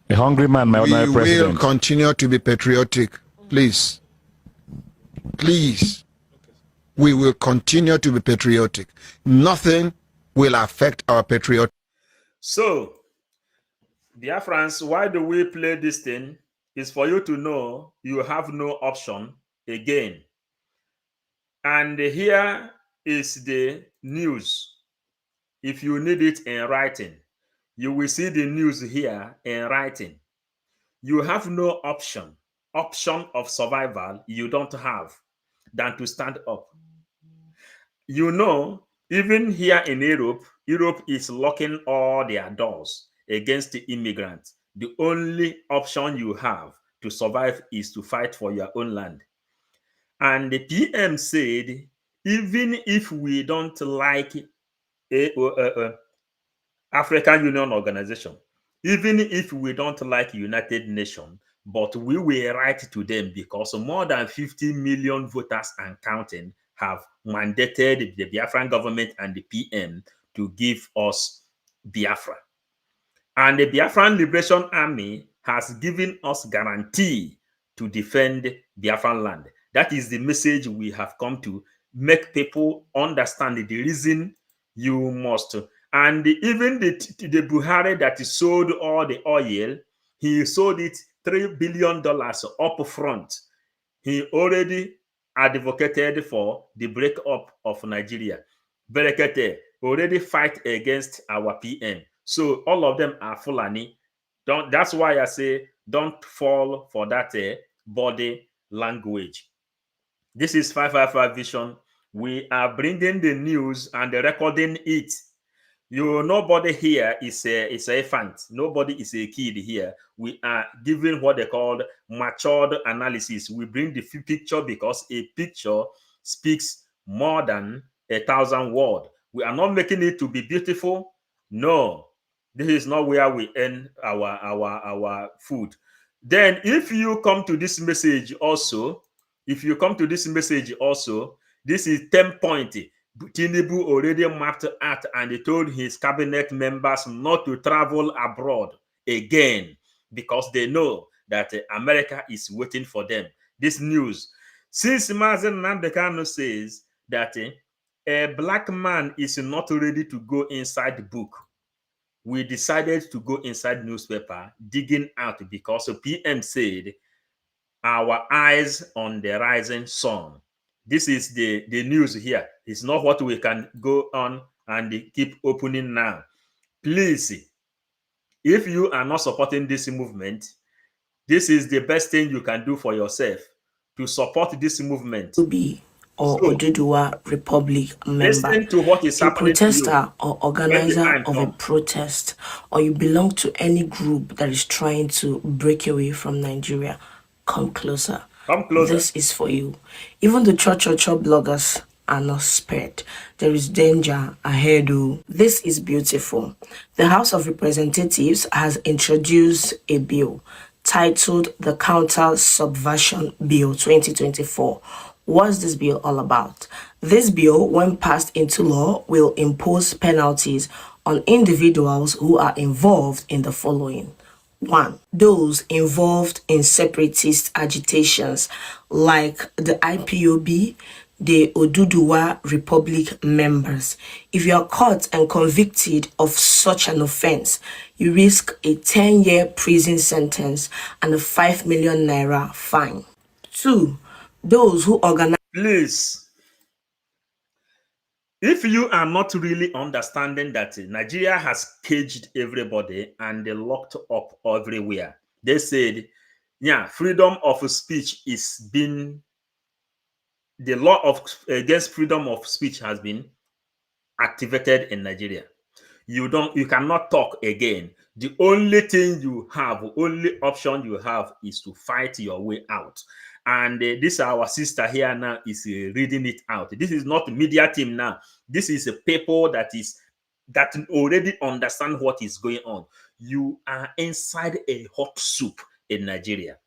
A hungry man, my We ordinary will president. continue to be patriotic. Please. Please. We will continue to be patriotic. Nothing will affect our patriotism. So, Biafrans, why do we play this thing? Is for you to know you have no option again. And here is the news. If you need it in writing, you will see the news here in writing. You have no option of survival you don't have than to stand up. You know, even here in Europe is locking all their doors against the immigrants. The only option you have to survive is to fight for your own land. And the PM said, even if we don't like African Union Organization, even if we don't like United Nations, but we will write to them because more than 50 million voters and counting have mandated the Biafran government and the PM to give us Biafra. And the Biafran Liberation Army has given us guarantee to defend Biafran land. That is the message we have come to make people understand the reason you must. And even the Buhari that sold all the oil, he sold it $3 billion up front. He already advocated for the breakup of Nigeria. Berekete already fight against our PM. So all of them are Fulani. That's why I say don't fall for that body language. This is 555 Vision. We are bringing the news and recording it. Nobody here is a infant. Nobody is a kid here. We are giving what they call matured analysis. We bring the picture because a picture speaks more than 1,000 words. We are not making it to be beautiful. No, this is not where we earn our food. Then, if you come to this message also, this is 10 point. Tinubu already mapped out and he told his cabinet members not to travel abroad again because they know that America is waiting for them. This news, since Mazen Nandekano says that a black man is not ready to go inside the book, we decided to go inside newspaper digging out because PM said our eyes on the rising sun. This is the news here. It's not what we can go on and keep opening now. Please, if you are not supporting this movement, this is the best thing you can do for yourself to support this movement. Or Oduduwa Republic member, Listen to what is a happening protester or organizer of a comes. protest, or you belong to any group that is trying to break away from Nigeria, come closer. Come closer. This is for you. Even the church bloggers are not spared. There is danger ahead. This is beautiful. The House of Representatives has introduced a bill titled the Counter Subversion Bill 2024. What's this bill all about? This bill, when passed into law, will impose penalties on individuals who are involved in the following. 1. Those involved in separatist agitations like the IPOB, the Oduduwa Republic members. If you are caught and convicted of such an offense, you risk a 10-year prison sentence and a 5 million naira fine. 2. Those who organize. Please, if you are not really understanding that Nigeria has caged everybody and they locked up everywhere, they said, yeah, freedom of speech is being, the law of against freedom of speech has been activated in Nigeria. You cannot talk again. The only thing you have, only option you have is to fight your way out. And this our sister here now is reading it out. This is not media team now. This is a people that already understand what is going on. you are inside a hot soup in Nigeria.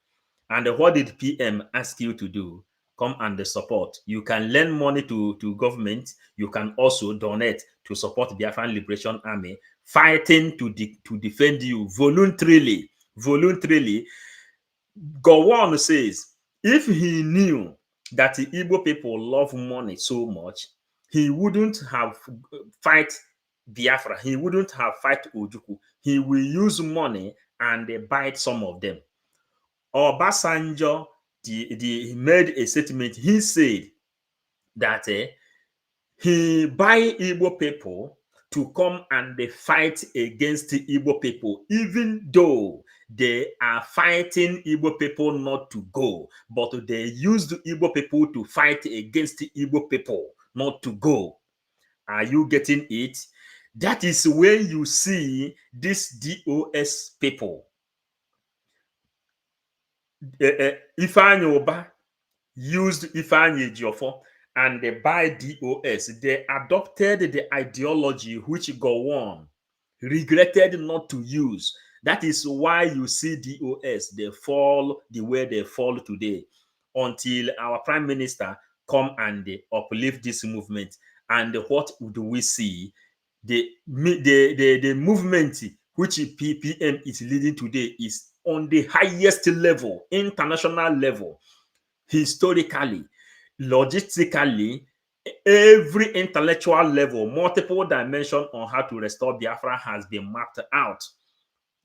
And what did PM ask you to do? Come and support. You can lend money to government. You can also donate to support Biafran Liberation Army fighting to defend you voluntarily. Voluntarily. Gowon says, if he knew that the Igbo people love money so much, he wouldn't have fight Biafra. He wouldn't have fight Ojukwu. He will use money and bite some of them. Obasanjo he made a statement. He said that he buy Igbo people to come and fight against the Igbo people, even though they are fighting Igbo people not to go, but they used Igbo people to fight against the Igbo people not to go. Are you getting it? That is when you see these DOS people. Ifeanyi Uba used Ifeanyi Ejiofor and by DOS, they adopted the ideology which Gowon regretted not to use. That is why you see DOS, they fall the way they fall today, until our prime minister come and uplift this movement. And what do we see? The movement which PPM is leading today is on the highest level, international level, historically, logistically, every intellectual level, multiple dimension on how to restore Biafra has been mapped out.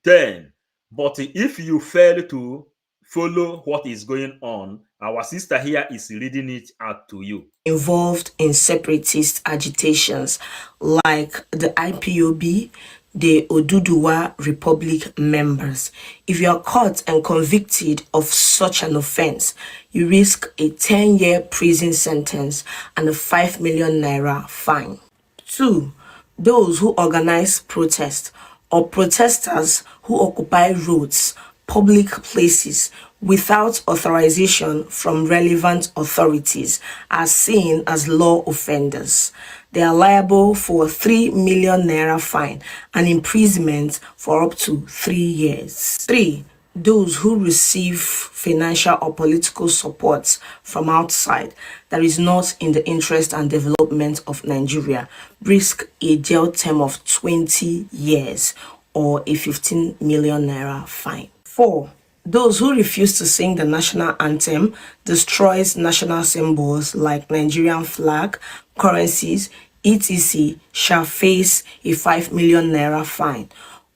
Then, but if you fail to follow what is going on, our sister here is reading it out to you. Involved in separatist agitations like the IPOB, the Oduduwa Republic members. If you are caught and convicted of such an offense, you risk a 10-year prison sentence and a 5 million naira fine. 2. Those who organize protest or protesters who occupy roads, public places without authorization from relevant authorities are seen as law offenders. They are liable for 3 million naira fine and imprisonment for up to 3 years. 3. Those who receive financial or political support from outside that is not in the interest and development of Nigeria risk a jail term of 20 years or a 15 million naira fine. 4. Those who refuse to sing the national anthem, destroys national symbols like Nigerian flag, currencies, etc. shall face a 5 million naira fine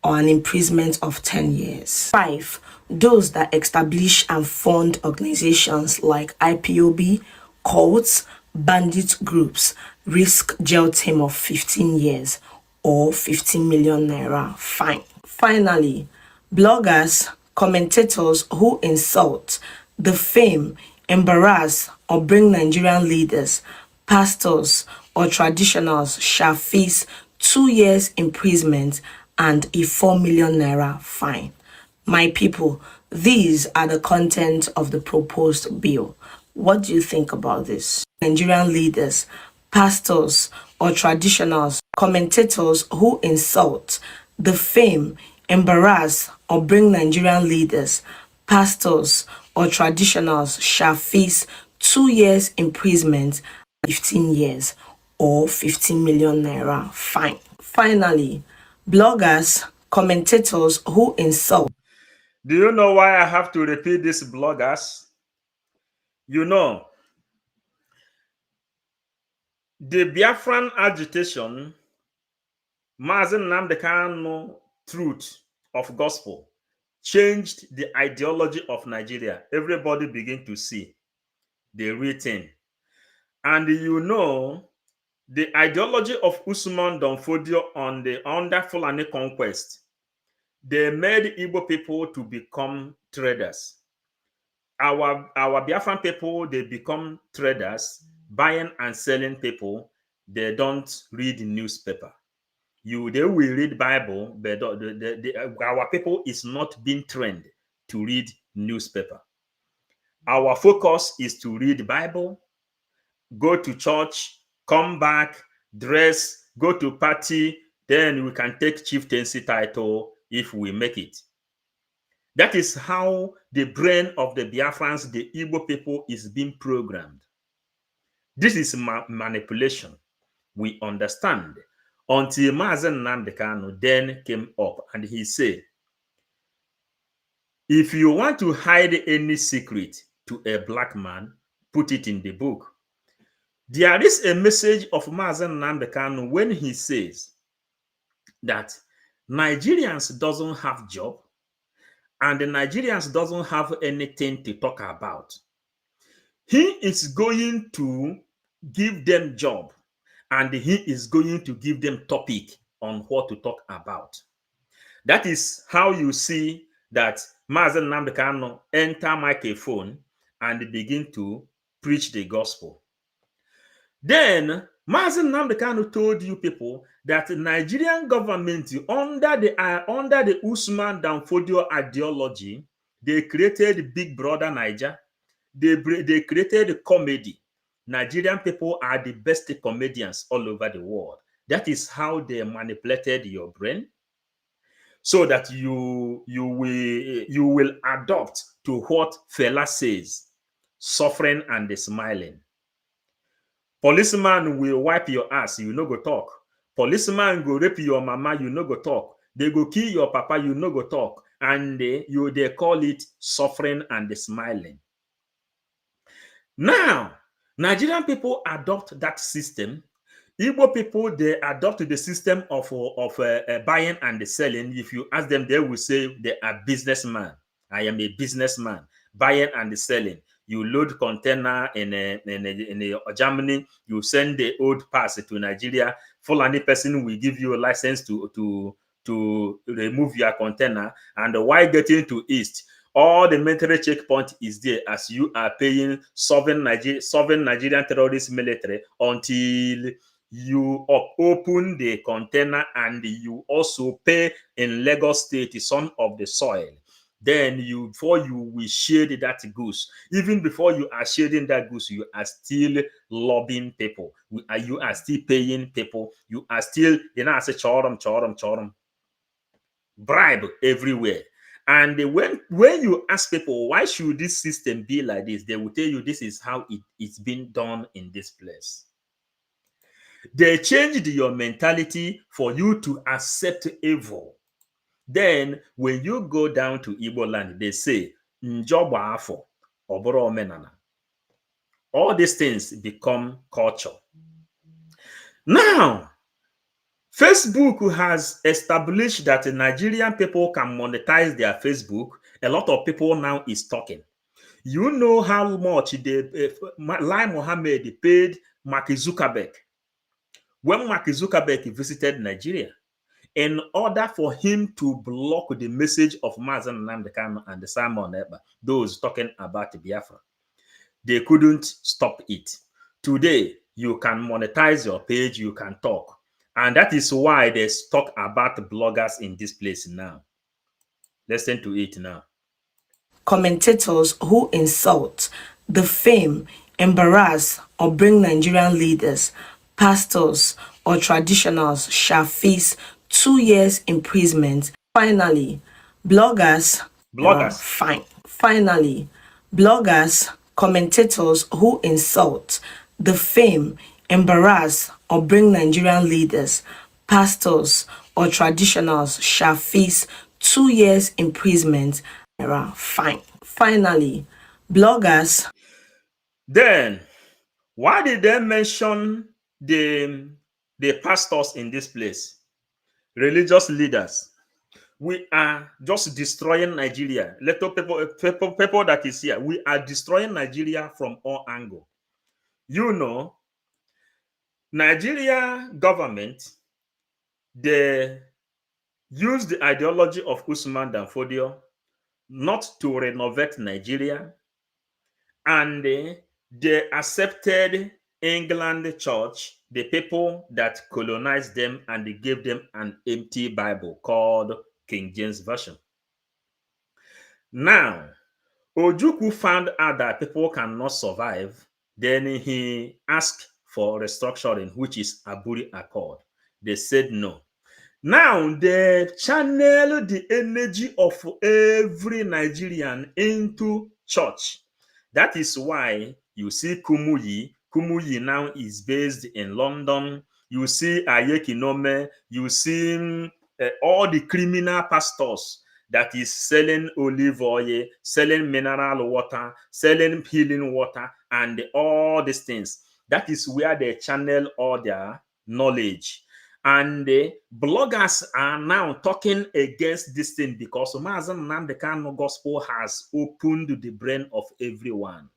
or an imprisonment of 10 years. 5. Those that establish and fund organizations like IPOB, cults, bandit groups risk jail term of 15 years or 15 million naira fine. Finally, bloggers, commentators who insult, defame, embarrass, or bring Nigerian leaders, pastors, or traditionals shall face 2 years imprisonment and a 4 million naira fine. My people, these are the content of the proposed bill. What do you think about this? Nigerian leaders, pastors, or traditionals, commentators who insult, defame, embarrass, or bring Nigerian leaders, pastors, or traditionals shall face 2 years imprisonment, 15 years, or 15 million naira fine. Finally, bloggers, commentators who insult. Do you know why I have to repeat this, bloggers? You know, the Biafran agitation, Mazen Nnamdi Kanu truth of gospel, changed the ideology of Nigeria. Everybody begin to see the real thing. And you know, the ideology of Usman Donfodio on the under Fulani conquest, they made Igbo people to become traders. Our Biafran people, they become traders, buying and selling people. They don't read newspaper. They will read Bible, but our people is not being trained to read newspaper. Our focus is to read Bible, go to church, come back, dress, go to party, then we can take chieftaincy title if we make it. That is how the brain of the Biafrans, the Igbo people, is being programmed. This is manipulation. We understand. Until Mazen Nnamdi Kanu then came up and he said, if you want to hide any secret to a black man, put it in the book. There is a message of Mazen Nnamdi Kanu when he says that Nigerians doesn't have job and the Nigerians doesn't have anything to talk about. He is going to give them job and he is going to give them topic on what to talk about. That is how you see that Mazen Nnamdi Kanu enter microphone and begin to preach the gospel. Then Mazen Nnamdi Kanu told you people that the Nigerian government under the Usman Danfodio ideology, they created Big Brother Niger. They created comedy. Nigerian people are the best comedians all over the world. That is how they manipulated your brain, so that you will adopt to what Fela says, suffering and smiling. Policeman will wipe your ass, you no go talk. Policeman go rape your mama, you no go talk. They go kill your papa, you no go talk. And they call it suffering and smiling. Now, Nigerian people adopt that system. Igbo people, they adopt the system of buying and selling. If you ask them, they will say they are businessman. I am a businessman, buying and selling. You load container in Germany, you send the old pass to Nigeria. Fulani person will give you a license to remove your container. And while getting to East, all the military checkpoint is there as you are paying sovereign Nigerian terrorist military until you open the container and you also pay in Lagos State some of the soil. Then before you will shade that goose, even before you are shading that goose, you are still lobbying people. You are still paying people. You are still, I say chorum. Bribe everywhere. And when you ask people, why should this system be like this? They will tell you this is how it's been done in this place. They changed your mentality for you to accept evil. Then, when you go down to Igbo land, they say, Njoba afo, oboro omenana. All these things become culture. Now, Facebook has established that Nigerian people can monetize their Facebook. A lot of people now is talking. You know how much Lai Mohammed paid Mark Zuckerberg when Mark Zuckerberg visited Nigeria, in order for him to block the message of Mazen Nnamdi Kanu and Simon Ekpa, those talking about Biafra. They couldn't stop it. Today, you can monetize your page, you can talk. And that is why they talk about bloggers in this place now. Listen to it now. Commentators who insult, defame, embarrass, or bring Nigerian leaders, pastors, or traditionals shall face 2 years imprisonment. Finally, bloggers, commentators who insult, defame, embarrass, or bring Nigerian leaders, pastors, or traditionals shall face 2 years imprisonment. Fine. Finally, bloggers. Then, why did they mention the pastors in this place? Religious leaders. We are just destroying Nigeria. Little people that is here, we are destroying Nigeria from all angles. You know, Nigeria government, they use the ideology of Usman Danfodio not to renovate Nigeria, and they accepted England church, the people that colonized them, and they gave them an empty Bible called King James Version. Now, Ojukwu found out that people cannot survive. Then he asked for restructuring, which is Aburi Accord. They said no. Now they channel the energy of every Nigerian into church. That is why you see Kumuyi. Kumuyi now is based in London. You see Ayekinome. You see all the criminal pastors that is selling olive oil, selling mineral water, selling healing water, and all these things. That is where they channel all their knowledge. And the bloggers are now talking against this thing because Mazen Namdekano gospel has opened the brain of everyone.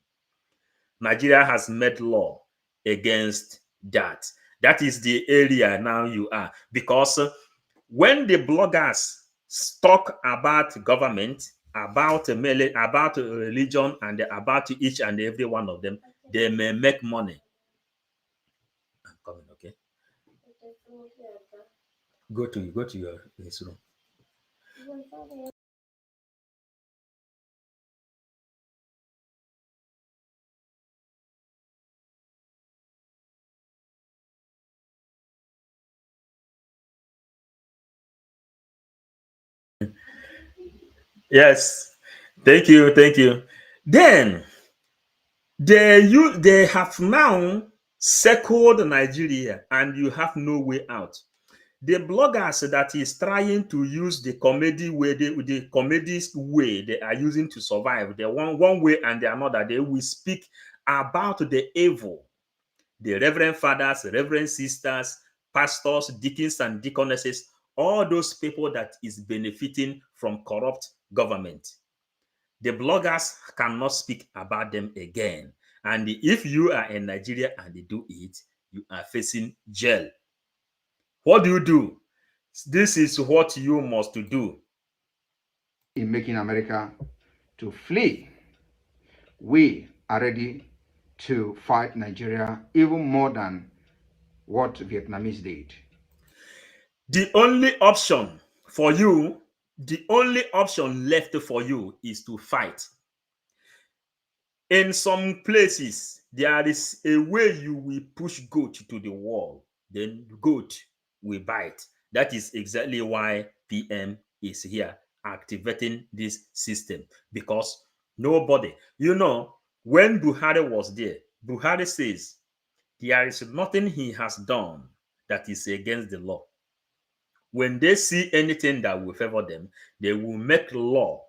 Nigeria has made law against that. That is the area now you are. Because when the bloggers talk about government, about religion, and about each and every one of them, they may make money. I'm coming, okay? Go to your room. Yes, thank you. Then they have now circled Nigeria, and you have no way out. The bloggers that is trying to use the comedy way, the comedies way they are using to survive, the one way and the another, they will speak about the evil. The reverend fathers, reverend sisters, pastors, deacons and deaconesses, all those people that is benefiting from corrupt government. The bloggers cannot speak about them again. And if you are in Nigeria and they do it, you are facing jail. What do? This is what you must do. In making America to flee, we are ready to fight Nigeria even more than what Vietnamese did. The only option for you, the only option left for you is to fight. In some places, there is a way you will push goat to the wall, then goat will bite. That is exactly why PM is here activating this system, because nobody, when Buhari was there, Buhari says there is nothing he has done that is against the law. When they see anything that will favor them, they will make law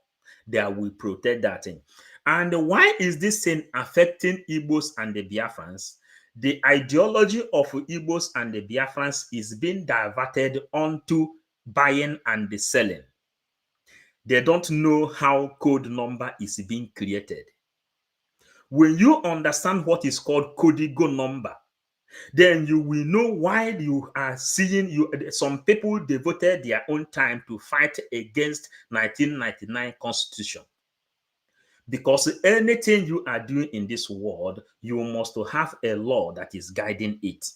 that will protect that thing. And why is this thing affecting Igbos and the Biafrans? The ideology of Igbos and the Biafrans is being diverted onto buying and selling. They don't know how code number is being created. When you understand what is called codigo number, then you will know why you are seeing some people devoted their own time to fight against 1999 constitution. Because anything you are doing in this world, you must have a law that is guiding it.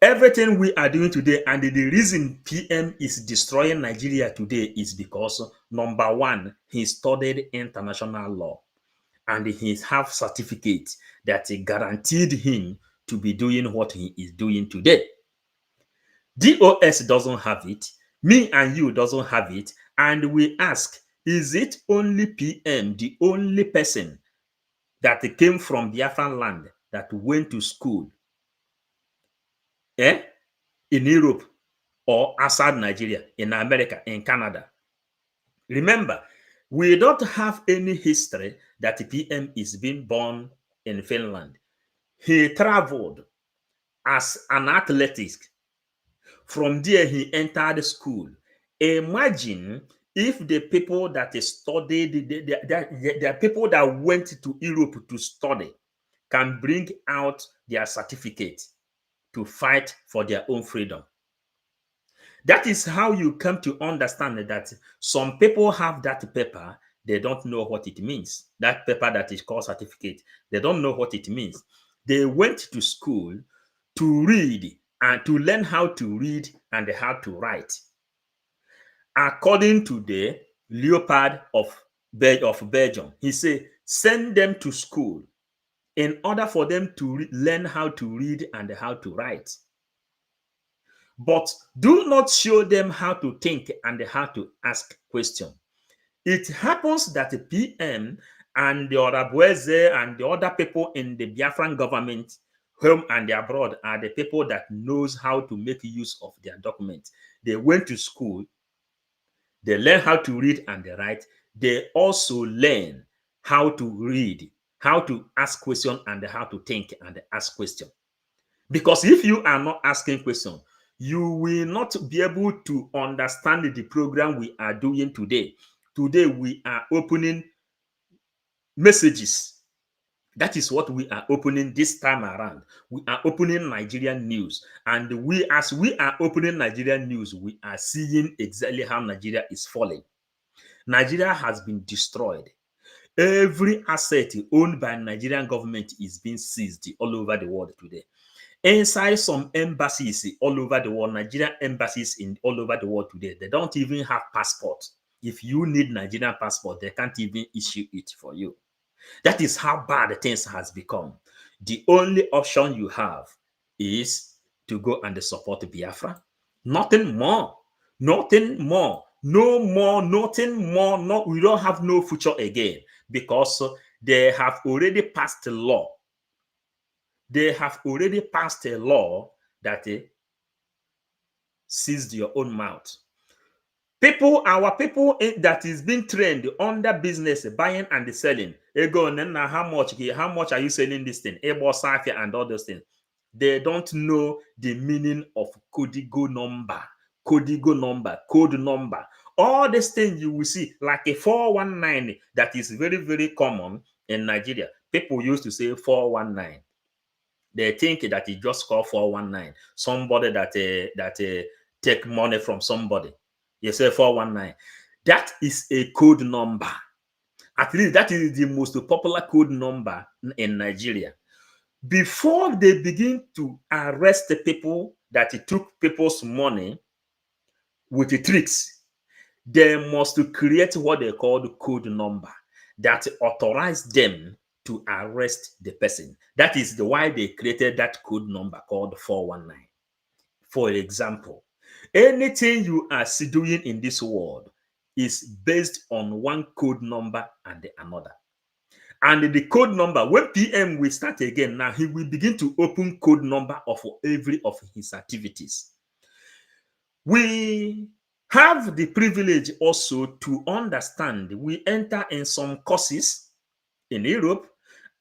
Everything we are doing today, and the reason PM is destroying Nigeria today, is because, number one, he studied international law, and he has certificate that guaranteed him to be doing what he is doing today. DOS doesn't have it. Me and you doesn't have it. And we ask, is it only PM, the only person that came from Biafran land, that went to school in Europe or outside Nigeria, in America, in Canada? Remember, we don't have any history that PM is being born in Finland. He traveled as an athlete. From there, he entered school. Imagine if the people that studied, the people that went to Europe to study, can bring out their certificate to fight for their own freedom. That is how you come to understand that some people have that paper, they don't know what it means. That paper that is called certificate, they don't know what it means. They went to school to read and to learn how to read and how to write. According to the Leopard of Belgium, he said, send them to school in order for them to learn how to read and how to write. but do not show them how to think and how to ask questions. It happens that the PM and the Orabueze and the other people in the Biafran government, home and abroad, are the people that knows how to make use of their documents. They went to school, they learn how to read and write. They also learn how to read, how to ask questions, and how to think and ask questions. Because if you are not asking questions, you will not be able to understand the program we are doing today. Today, we are opening messages. That is what we are opening this time around. We are opening Nigerian news. And as we are opening Nigerian news, we are seeing exactly how Nigeria is falling. Nigeria has been destroyed. Every asset owned by Nigerian government is being seized all over the world today. Inside some embassies all over the world, Nigerian embassies all over the world today, they don't even have passports. If you need Nigerian passport, they can't even issue it for you. That is how bad things has become. The only option you have is to go and support Biafra. Nothing more. Nothing more. No more. Nothing more. No, we don't have no future again, because they have already passed a law. They have already passed a law that seized your own mouth. Our people that is being trained under business, buying and selling. Ego, now how much are you selling this thing? Ebo, Safia, and all those things. They don't know the meaning of codigo number, code number. All these things you will see, like a 419 that is very, very common in Nigeria. People used to say 419. They think that it just called 419. Somebody that take money from somebody. You say 419. That is a code number. At least that is the most popular code number in Nigeria. Before they begin to arrest the people that took people's money with the tricks, they must create what they call the code number that authorize them to arrest the person. That is why they created that code number called 419. For example, anything you are doing in this world is based on one code number and another. And the code number, when PM will start again, now he will begin to open code number of every of his activities. We have the privilege also to understand. We enter in some courses in Europe.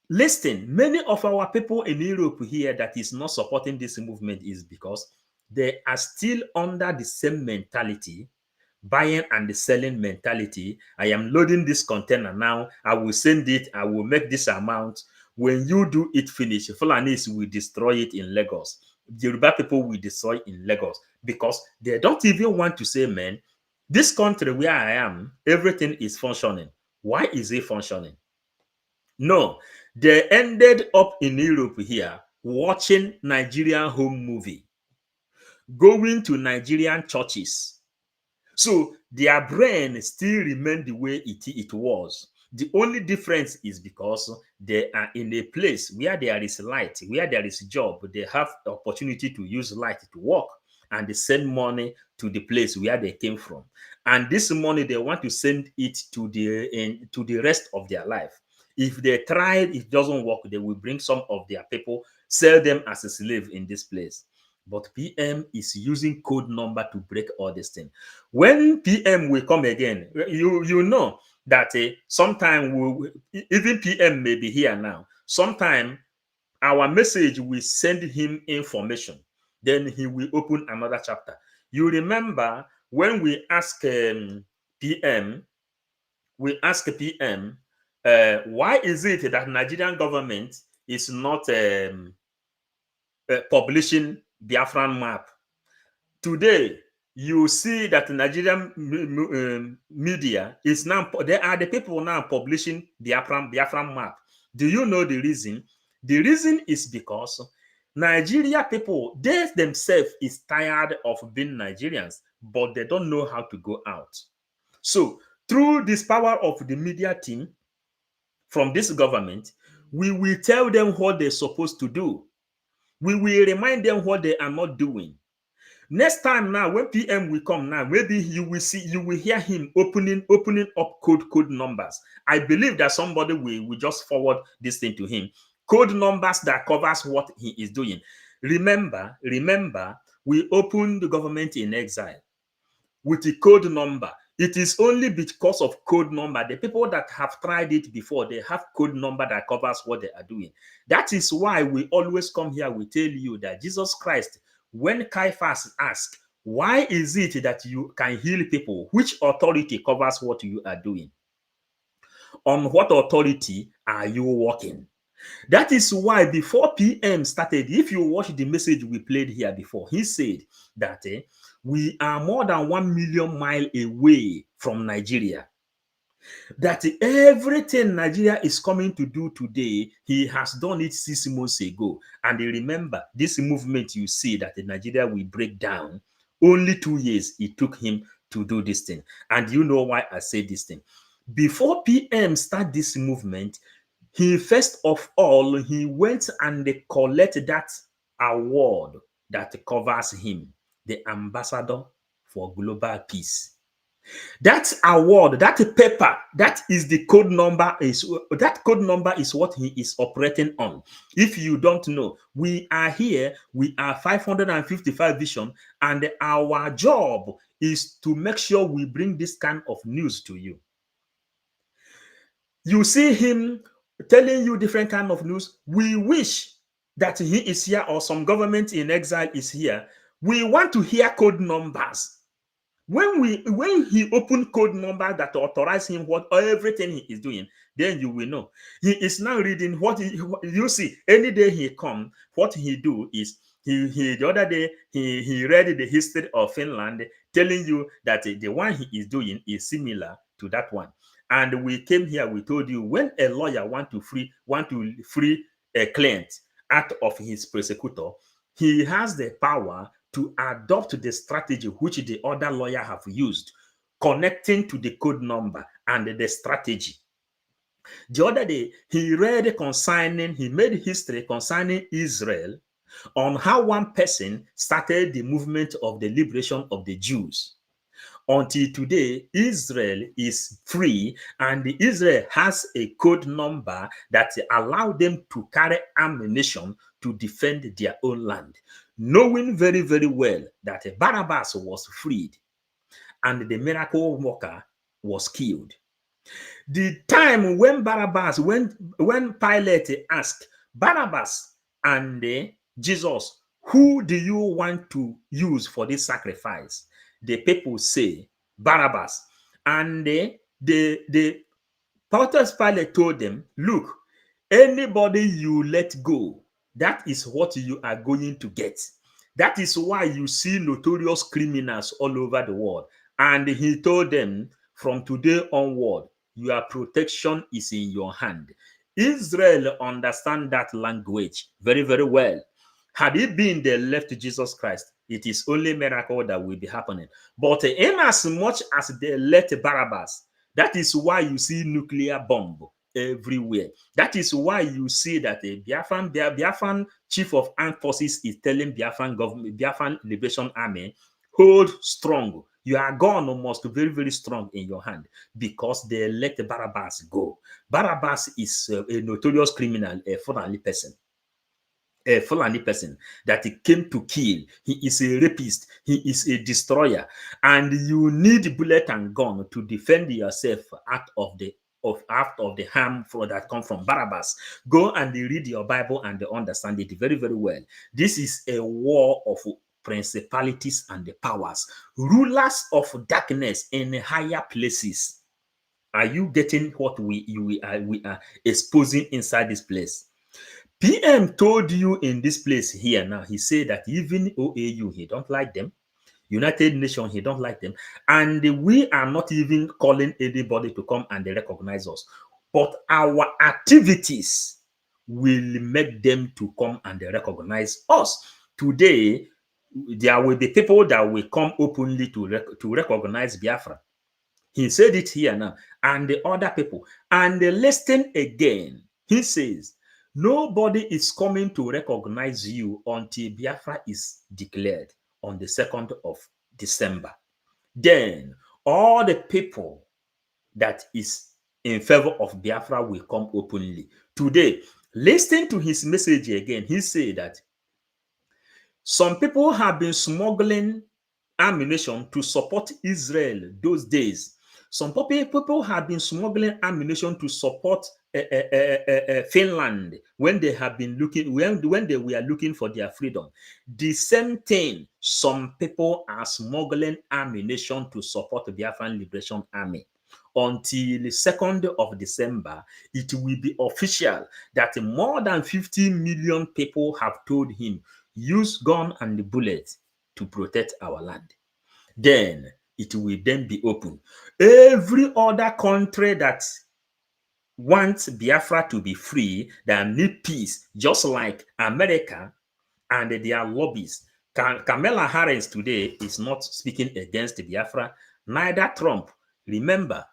Listen, many of our people in Europe here that is not supporting this movement is because they are still under the same mentality, buying and selling mentality. I am loading this container now. I will send it. I will make this amount. When you do it finish, Fulanis will destroy it in Lagos. The Yoruba people will destroy in Lagos, because they don't even want to say, man, this country where I am, everything is functioning. Why is it functioning? No, they ended up in Europe here watching Nigerian home movie, going to Nigerian churches. So their brain still remained the way it was. The only difference is because they are in a place where there is light, where there is job. They have the opportunity to use light to work, and they send money to the place where they came from. And this money, they want to send it to the rest of their life. If they try, it doesn't work, they will bring some of their people, sell them as a slave in this place. But PM is using code number to break all this thing. When PM will come again, you know that sometime even PM may be here now. Sometime our message will send him information. Then he will open another chapter. You remember when we ask PM, why is it that Nigerian government is not publishing Biafran map? Today, you see that Nigerian media is now, they are the people now publishing Biafran map. Do you know the reason? The reason is because Nigeria people, they themselves is tired of being Nigerians, but they don't know how to go out. So through this power of the media team from this government, we will tell them what they're supposed to do. We will remind them what they are not doing. Next time now, when PM will come now, maybe you will hear him opening up code numbers. I believe that somebody will just forward this thing to him. Code numbers that covers what he is doing. Remember, we opened the government in exile with the code number. It is only because of code number. The people that have tried it before, they have code number that covers what they are doing. That is why we always come here, we tell you that Jesus Christ, when Caiaphas asked, why is it that you can heal people? Which authority covers what you are doing? On what authority are you working? That is why before PM started, if you watch the message we played here before, he said that we are more than 1 million miles away from Nigeria. That everything Nigeria is coming to do today, he has done it 6 months ago. And remember, this movement you see that Nigeria will break down, only 2 years it took him to do this thing. And you know why I say this thing. Before PM start this movement, he first of all, he went and collected that award that covers him, the Ambassador for Global Peace. That award, that paper, that is the code number, that code number is what he is operating on. If you don't know, we are here, we are 555 Vision, and our job is to make sure we bring this kind of news to you. You see him telling you different kind of news. We wish that he is here or some government in exile is here. We want to hear code numbers. When he open code number that authorize him what everything he is doing, then you will know. He is now reading what you see. Any day he come, what he do is he the other day he read the history of Finland, telling you that the one he is doing is similar to that one. And we came here, we told you when a lawyer want to free a client out of his persecutor, he has the power to adopt the strategy which the other lawyer have used, connecting to the code number and the strategy. The other day, he made history concerning Israel on how one person started the movement of the liberation of the Jews. Until today, Israel is free, and Israel has a code number that allows them to carry ammunition to defend their own land, knowing very, very well that Barabbas was freed and the miracle worker was killed. The time when Barabbas, when Pilate asked Barabbas and Jesus, who do you want to use for this sacrifice? The people say Barabbas. And the Pontius Pilate told them, look, anybody you let go, that is what you are going to get. That is why you see notorious criminals all over the world. And he told them, from today onward, your protection is in your hand. Israel understand that language very, very well. Had it been they left Jesus Christ, it is only miracle that will be happening. But in as much as they left Barabbas, that is why you see nuclear bomb everywhere. That is why you see that the Biafran chief of armed forces is telling Biafran government, Biafran Liberation Army, hold strong. Your gun must be very, very strong in your hand, because they let Barabbas go. Barabbas is a notorious criminal, a Fulani person. A Fulani person that he came to kill. He is a rapist. He is a destroyer. And you need bullet and gun to defend yourself out of the harm that come from Barabbas. Go and read your Bible and understand it very, very well. This is a war of principalities and the powers, rulers of darkness in higher places. Are you getting what we are exposing inside this place? PM told you in this place here now, he said that even OAU, he don't like them. United Nations, he don't like them. And we are not even calling anybody to come and recognize us. But our activities will make them to come and recognize us. Today, there will be people that will come openly to recognize Biafra. He said it here now. And the other people. And listen again. He says, nobody is coming to recognize you until Biafra is declared. on the 2nd of December. Then all the people that is in favor of Biafra will come openly. Today, listen to his message again. He said that some people have been smuggling ammunition to support Israel those days. Some people have been smuggling ammunition to support Finland when they have been looking when they were looking for their freedom. The same thing. Some people are smuggling ammunition to support the Biafran Liberation Army. Until the 2nd of December, it will be official that more than 50 million people have told him, use gun and bullet to protect our land. Then it will then be open. Every other country that wants Biafra to be free, that need peace, just like America and their lobbies. Kamala Harris today is not speaking against Biafra, neither Trump. Remember,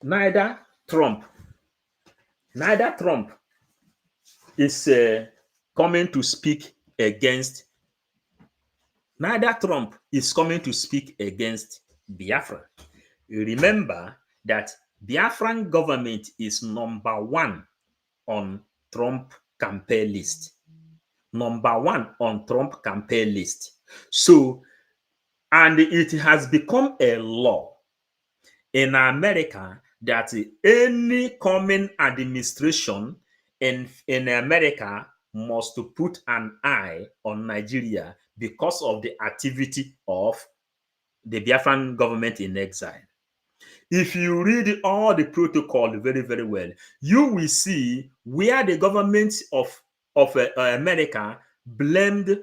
neither Trump is coming to speak against Biafra. Remember that Biafran government is number one on Trump campaign list. Number one on Trump campaign list. So, and it has become a law in America that any coming administration in America must put an eye on Nigeria because of the activity of the Biafran government in exile. If you read all the protocol very, very well, you will see where the government of America blamed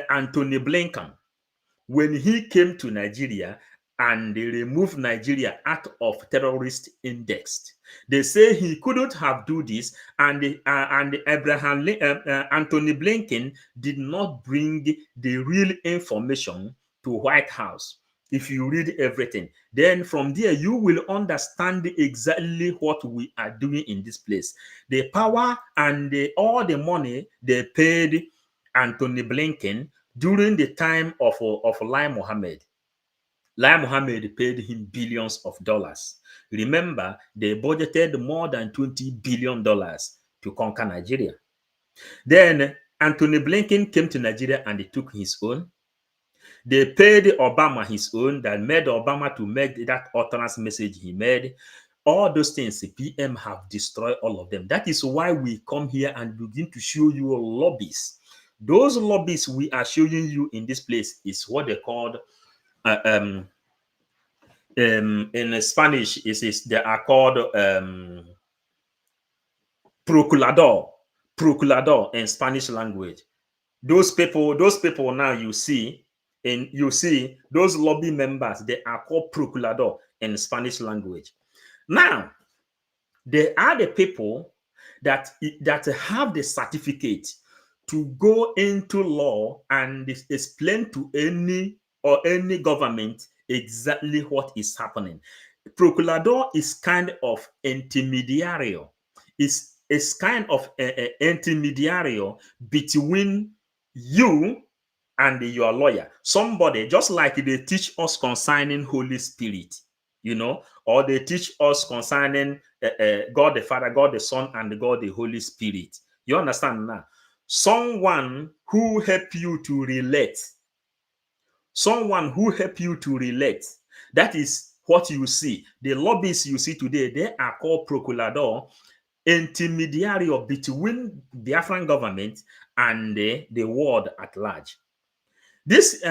Anthony Blinken when he came to Nigeria and they removed Nigeria out of terrorist index. They say he couldn't have do this, and Anthony Blinken did not bring the real information to White House. If you read everything, then from there you will understand exactly what we are doing in this place. The power and all the money they paid Anthony Blinken during the time of Lai Mohammed. Lai Mohammed paid him billions of dollars. Remember, they budgeted more than $20 billion to conquer Nigeria. Then Anthony Blinken came to Nigeria and he took his own. They paid Obama his own, that made Obama to make that utterance message he made. All those things, the PM have destroyed all of them. That is why we come here and begin to show you lobbies. Those lobbies we are showing you in this place is what they called, in Spanish, they are called procurador in Spanish language. Those people now you see those lobby members, they are called procurador in Spanish language. Now, they are the people that have the certificate to go into law and explain to any government exactly what is happening. Procurador is kind of intermediary. Is kind of intermediary between you and your lawyer. Somebody, just like they teach us concerning Holy Spirit, or they teach us concerning God the Father, God the Son, and God the Holy Spirit. You understand now? Someone who help you to relate. That is what you see. The lobbies you see today, they are called procurador, intermediary between the Biafran government and the world at large. This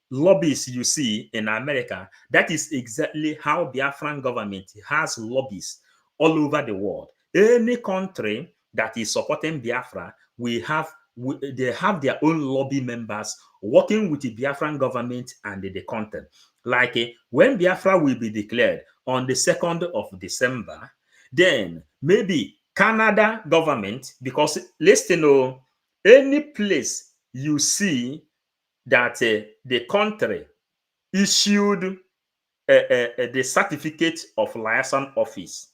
lobbies you see in America, that is exactly how Biafran government has lobbies all over the world. Any country that is supporting Biafra, they have their own lobby members working with the Biafran government and the country. Like when Biafra will be declared on the 2nd of December, then maybe Canada government, because listen, any place you see that the country issued the certificate of liaison office.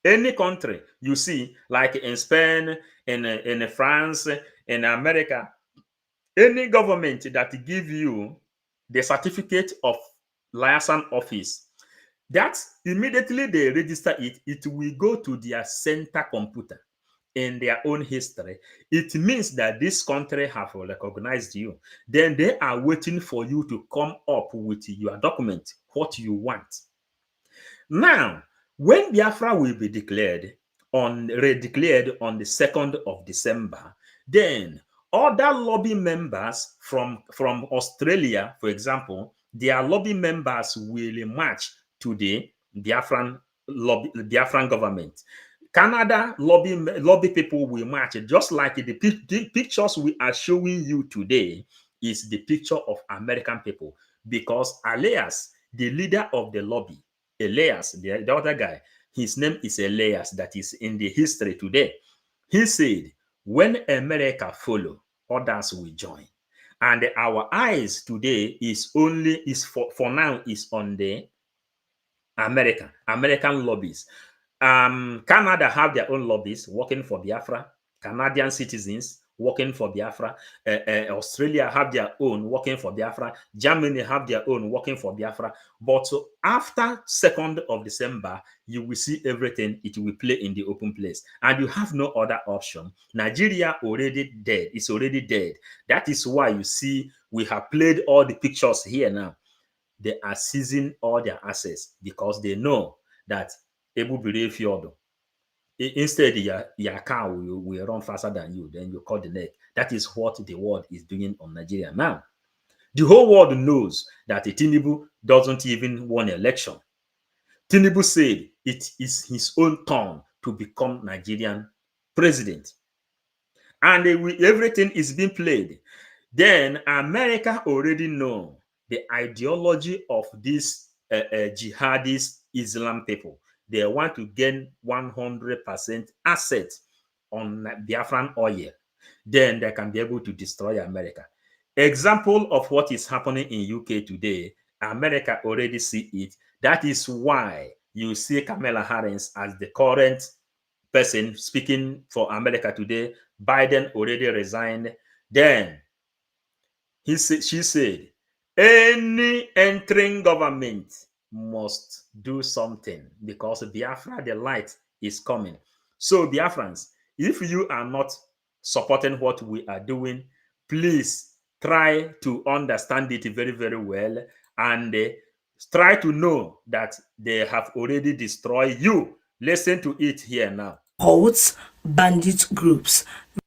Any country you see, like in Spain, in France, in America, any government that give you the certificate of liaison office, that immediately they register it, it will go to their center computer in their own history. It means that this country have recognized you. Then they are waiting for you to come up with your document, what you want. Now, when Biafra will be redeclared on the 2nd of December, then other lobby members from Australia, for example, their lobby members will march to the Biafran government. Canada lobby people will march, just like the pictures we are showing you today is the picture of American people, because Elias, the leader of the lobby, Elias, the other guy, his name is Elias, that is in the history today. He said, when America follow, others will join. And our eyes today is for now is on the American lobbies. Canada have their own lobbies working for Biafra. Canadian citizens working for Biafra. Australia have their own working for Biafra. Germany have their own working for Biafra. But after 2nd of December, you will see everything. It will play in the open place. And you have no other option. Nigeria already dead. It's already dead. That is why you see we have played all the pictures here now. They are seizing all their assets because they know that instead your car will run faster than you, then you cut the neck. That is what the world is doing on Nigeria now. The whole world knows that Tinubu doesn't even win an election. Tinubu said it is his own turn to become Nigerian president. And everything is being played. Then America already know the ideology of these jihadist Islam people. They want to gain 100% assets on Biafran oil. Then they can be able to destroy America. Example of what is happening in UK today, America already see it. That is why you see Kamala Harris as the current person speaking for America today. Biden already resigned. Then she said, any entering government must do something because Biafra, the light is coming. So Biafrans, if you are not supporting what we are doing, please try to understand it very, very well and try to know that they have already destroyed you. Listen to it here now. Holds bandit groups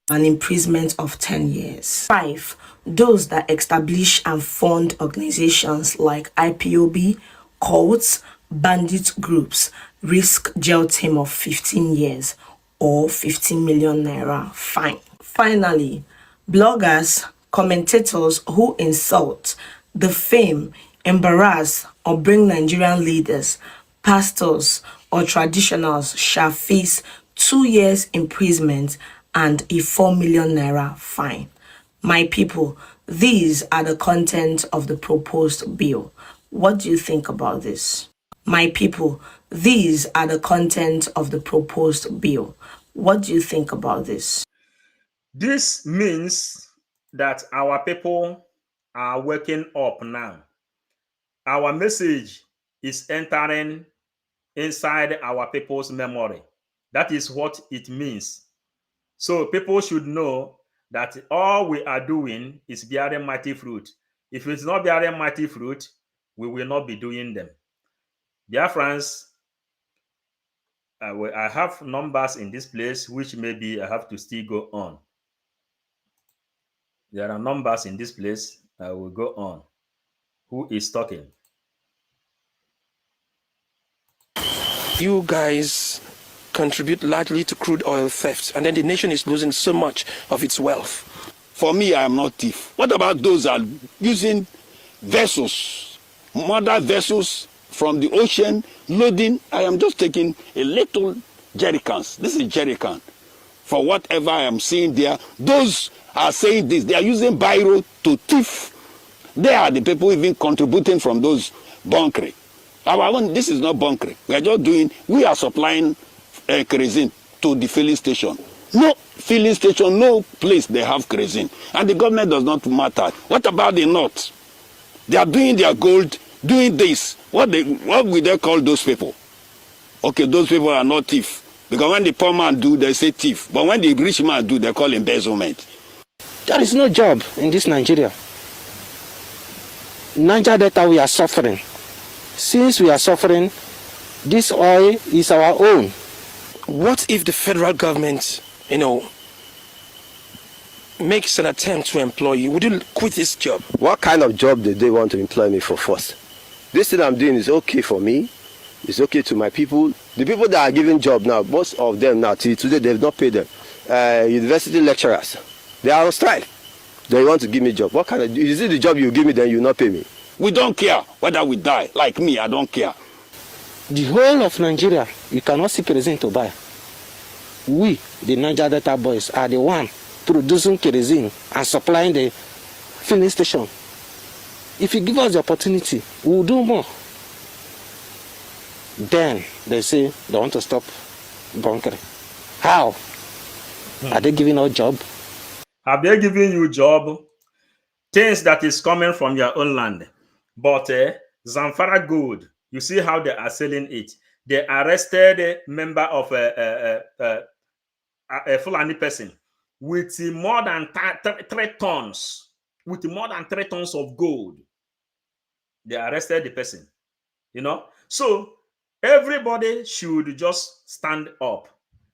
an imprisonment of 10 years. 5. Those that establish and fund organizations like IPOB, cults, bandit groups risk jail term of 15 years or 15 million naira fine. Finally, bloggers, commentators who insult, defame, embarrass, or bring Nigerian leaders, pastors, or traditionals shall face 2 years imprisonment and a 4 million naira fine. My people, these are the content of the proposed bill. What do you think about this? My people, these are the content of the proposed bill. What do you think about this? This means that our people are waking up now. Our message is entering inside our people's memory. That is what it means. So people should know that all we are doing is bearing mighty fruit. If it's not bearing mighty fruit, we will not be doing them. Dear friends, I have numbers in this place, which maybe I have to still go on. There are numbers in this place. I will go on. Who is talking? You guys contribute largely to crude oil theft, and then the nation is losing so much of its wealth. For me, I am not thief. What about those that are using vessels, mother vessels from the ocean, loading? I am just taking a little jerrycans. This is jerrycan. For whatever I am seeing there, those are saying this. They are using biro to thief. They are the people even contributing from those bunkering. This is not bunkering. We are just doing, we are supplying kerosene to the filling station. No filling station, no place they have kerosene. And the government does not matter. What about the North? They are doing their gold, doing this. What will they call those people? Okay, those people are not thief. Because when the poor man do, they say thief. But when the rich man do, they call embezzlement. There is no job in this Nigeria. Niger Delta, we are suffering. Since we are suffering, this oil is our own. What if the federal government, makes an attempt to employ you? Would you quit this job? What kind of job do they want to employ me for first? This thing I'm doing is okay for me. It's okay to my people. The people that are giving job now, most of them now, till today, they've not paid them. University lecturers, they are on strike. They want to give me job. What kind of, is it the job you give me, then you not pay me? We don't care whether we die. Like me, I don't care. The whole of Nigeria, you cannot see kerosene to buy. We, the Niger Delta boys, are the one producing kerosene and supplying the filling station. If you give us the opportunity, we will do more. Then they say they want to stop bunkering. How? Are they giving us job? Have they given you job? Things that is coming from your own land. But Zamfara Gold, you see how they are selling it. They arrested a member of a Fulani person with more than 3 tons, with more than 3 tons of gold. They arrested the person, So everybody should just stand up.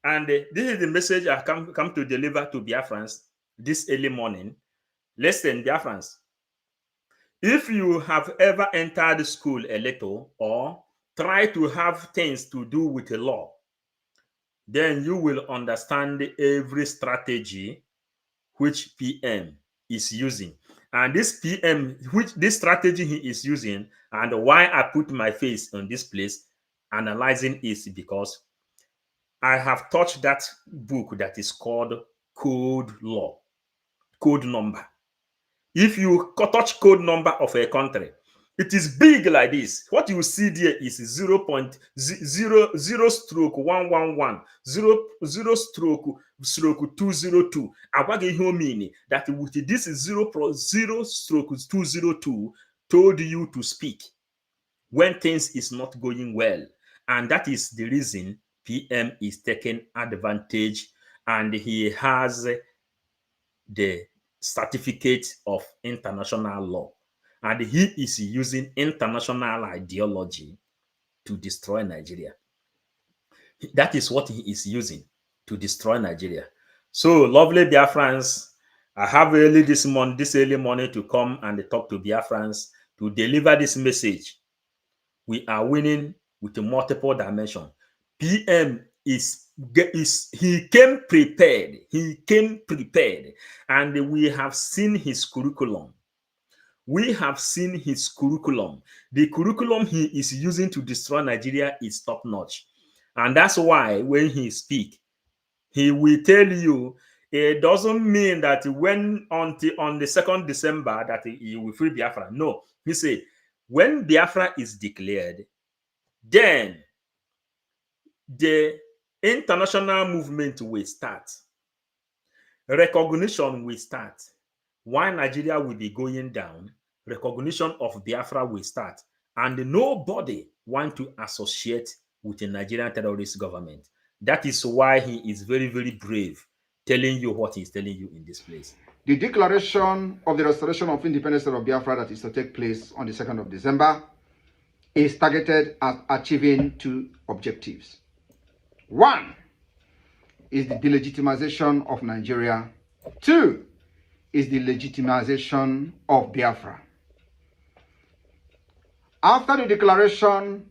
And this is the message I come to deliver to Biafrans this early morning. Listen, Biafrans, if you have ever entered school a little or try to have things to do with the law, then you will understand every strategy which PM is using. And this PM, this strategy he is using, and why I put my face on this place analyzing is because I have touched that book that is called Code Law, Code Number. If you touch code number of a country, it is big like this. What you see there is 0.00 stroke 111, 0 stroke 202. What do mean? That with this 0.0 stroke 202 told you to speak when things is not going well. And that is the reason PM is taking advantage, and he has the certificate of international law, and he is using international ideology to destroy Nigeria. That is what he is using to destroy Nigeria. So, lovely Biafrans, I have this early morning to come and talk to Biafrans to deliver this message. We are winning with a multiple dimension. PM he came prepared. And we have seen his curriculum. The curriculum he is using to destroy Nigeria is top notch. And that's why when he speaks, he will tell you it doesn't mean that when on the 2nd December that he will free Biafra. No, he said when Biafra is declared, then the international movement will start. Recognition will start. While Nigeria will be going down, recognition of Biafra will start. And nobody want to associate with the Nigerian terrorist government. That is why he is very, very brave, telling you what he is telling you in this place. The declaration of the restoration of independence of Biafra that is to take place on the 2nd of December is targeted at achieving 2 objectives. One is the delegitimization of Nigeria. 2 is the legitimization of Biafra. After the declaration,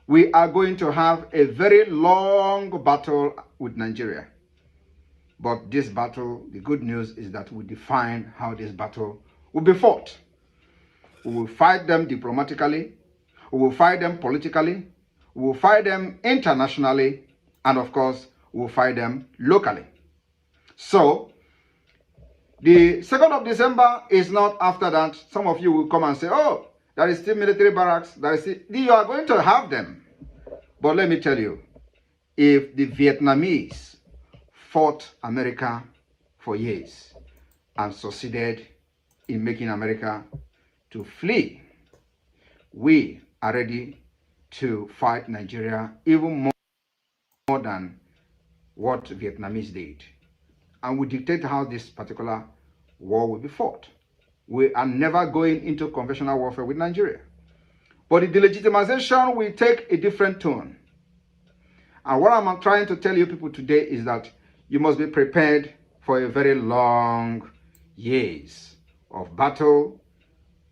we are going to have a very long battle with Nigeria. But this battle, the good news is that we define how this battle will be fought. We will fight them diplomatically, we will fight them politically, we will fight them internationally, and of course, we will fight them locally. So, the 2nd of December is not after that. Some of you will come and say, oh, there is still military barracks. You are going to have them. But let me tell you, if the Vietnamese fought America for years and succeeded in making America to flee. We are ready to fight Nigeria even more than what Vietnamese did. And we dictate how this particular war will be fought. We are never going into conventional warfare with Nigeria. But the delegitimization will take a different tone. And what I'm trying to tell you people today is that you must be prepared for a very long years of battle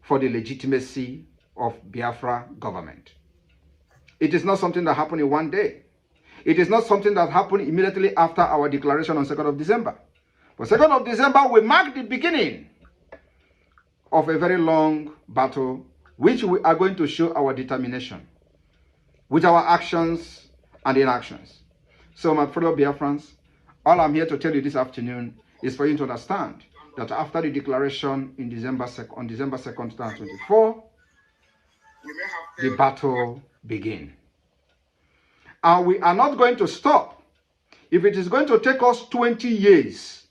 for the legitimacy of Biafra government. It is not something that happened in one day. It is not something that happened immediately after our declaration on 2nd of December. But 2nd of December will mark the beginning of a very long battle, which we are going to show our determination with our actions and inactions. So my fellow Biafrans, all I'm here to tell you this afternoon is for you to understand that after the declaration in on December 2nd, 2024, the battle begins. And we are not going to stop. If it is going to take us 20 years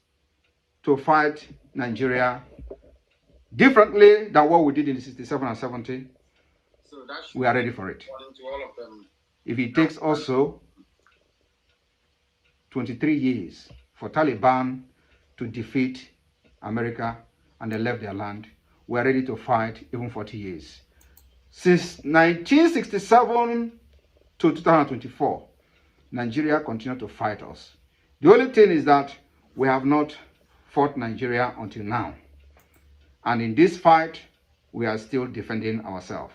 to fight Nigeria differently than what we did in 67 and 70, we are ready for it. If it takes also 23 years for Taliban to defeat America and they left their land, we are ready to fight even 40 years. Since 1967 to 2024, Nigeria continued to fight us. The only thing is that we have not fought Nigeria until now. And in this fight, we are still defending ourselves.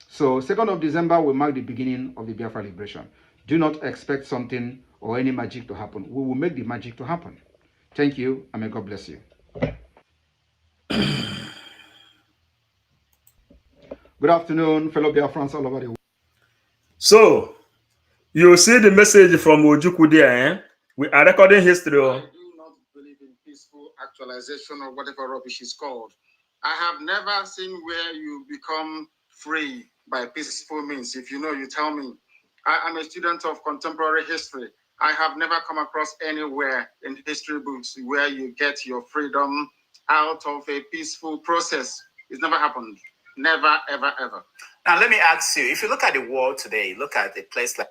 So 2nd of December will mark the beginning of the Biafra liberation. Do not expect something or any magic to happen. We will make the magic to happen. Thank you, and may God bless you. Good afternoon, fellow Biafrans all over the world. So, you see the message from Ojukwu there, eh? We are recording history. I do not believe in peaceful actualization or whatever rubbish is called. I have never seen where you become free by peaceful means. If you know, you tell me. I am a student of contemporary history. I have never come across anywhere in history books where you get your freedom out of a peaceful process. It's never happened. Never, ever, ever. Now, let me ask you, if you look at the world today, look at a place like...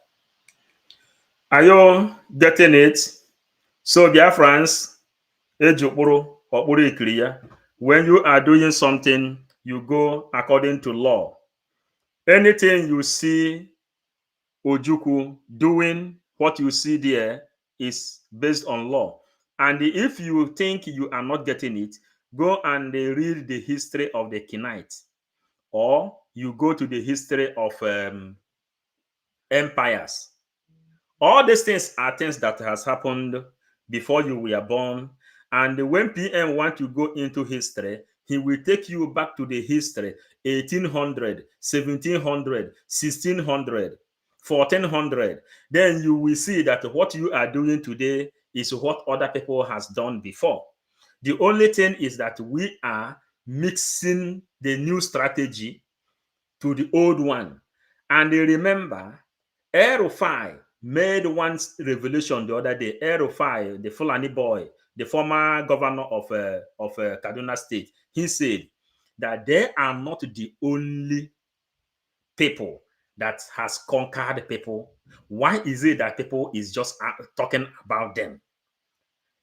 Are you getting it? So, Biafrans, when you are doing something, you go according to law. Anything you see Ojukwu doing, what you see there is based on law. And if you think you are not getting it, go and read the history of the Kenite, or you go to the history of empires. All these things are things that has happened before you were born. And when PM want to go into history, he will take you back to the history 1800, 1700, 1600, 1400. Then you will see that what you are doing today is what other people has done before. The only thing is that we are mixing the new strategy to the old one. And remember, Erufai made one revelation the other day. Erufai, the Fulani boy, the former governor of Kaduna State, he said that they are not the only people that has conquered people. Why is it that people is just talking about them?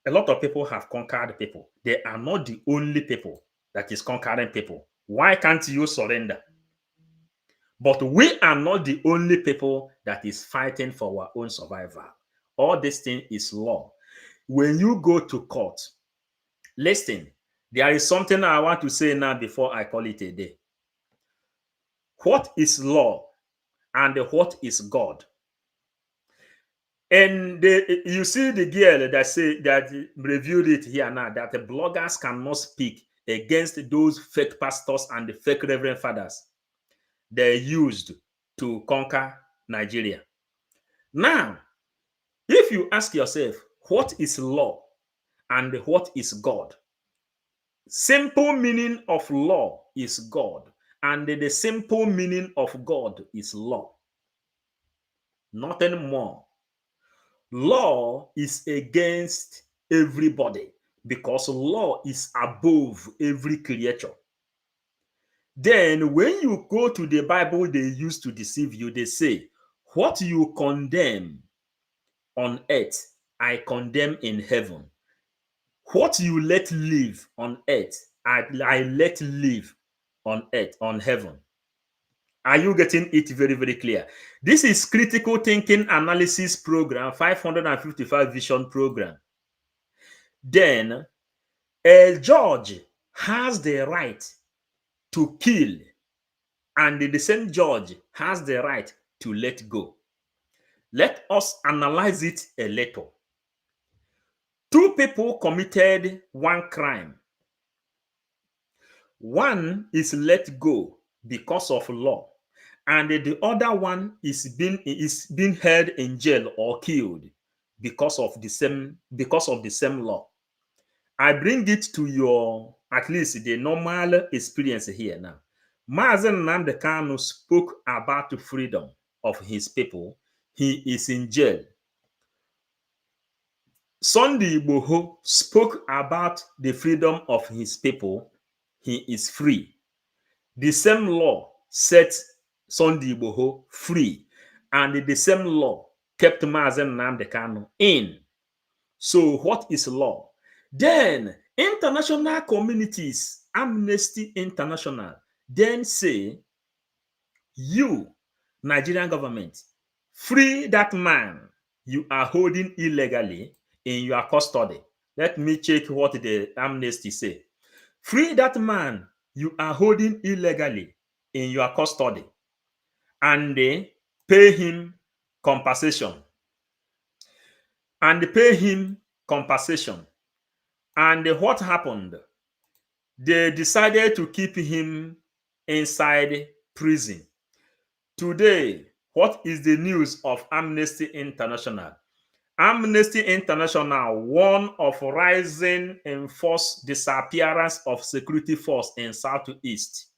A lot of people have conquered people. They are not the only people that is conquering people. Why can't you surrender? But we are not the only people that is fighting for our own survival. All this thing is law. When you go to court, listen, there is something I want to say now before I call it a day. What is law and what is God? And you see the girl that say that reviewed it here now, that the bloggers cannot speak against those fake pastors and the fake reverend fathers they used to conquer Nigeria. Now, if you ask yourself, what is law and what is God? Simple meaning of law is God, and the simple meaning of God is law. Nothing more. Law is against everybody because law is above every creature. Then when you go to the Bible they use to deceive you, they say, what you condemn on earth, I condemn in heaven. What you let live on earth, I let live on earth, on heaven. Are you getting it very, very clear? This is critical thinking analysis program, 555 vision program. Then a judge has the right to kill, and the same judge has the right to let go. Let us analyze it a little. Two people committed one crime. One is let go because of law, and the other one is being held in jail or killed because of the same law. I bring it to your, at least the normal experience here now. Mazen Nnamdi Kanu spoke about the freedom of his people. He is in jail. Sunday Igboho spoke about the freedom of his people. He is free. The same law set Sunday Igboho free, and the same law kept Mazen Nnamdi Kanu in. So what is law? Then international communities, Amnesty International, then say, you, Nigerian government, free that man you are holding illegally in your custody. Let me check what the Amnesty say. Free that man you are holding illegally in your custody, and they pay him compensation. And pay him compensation. And what happened? They decided to keep him inside prison. Today, what is the news of Amnesty International? Amnesty International warned of rising enforced disappearance of security force in Southeast.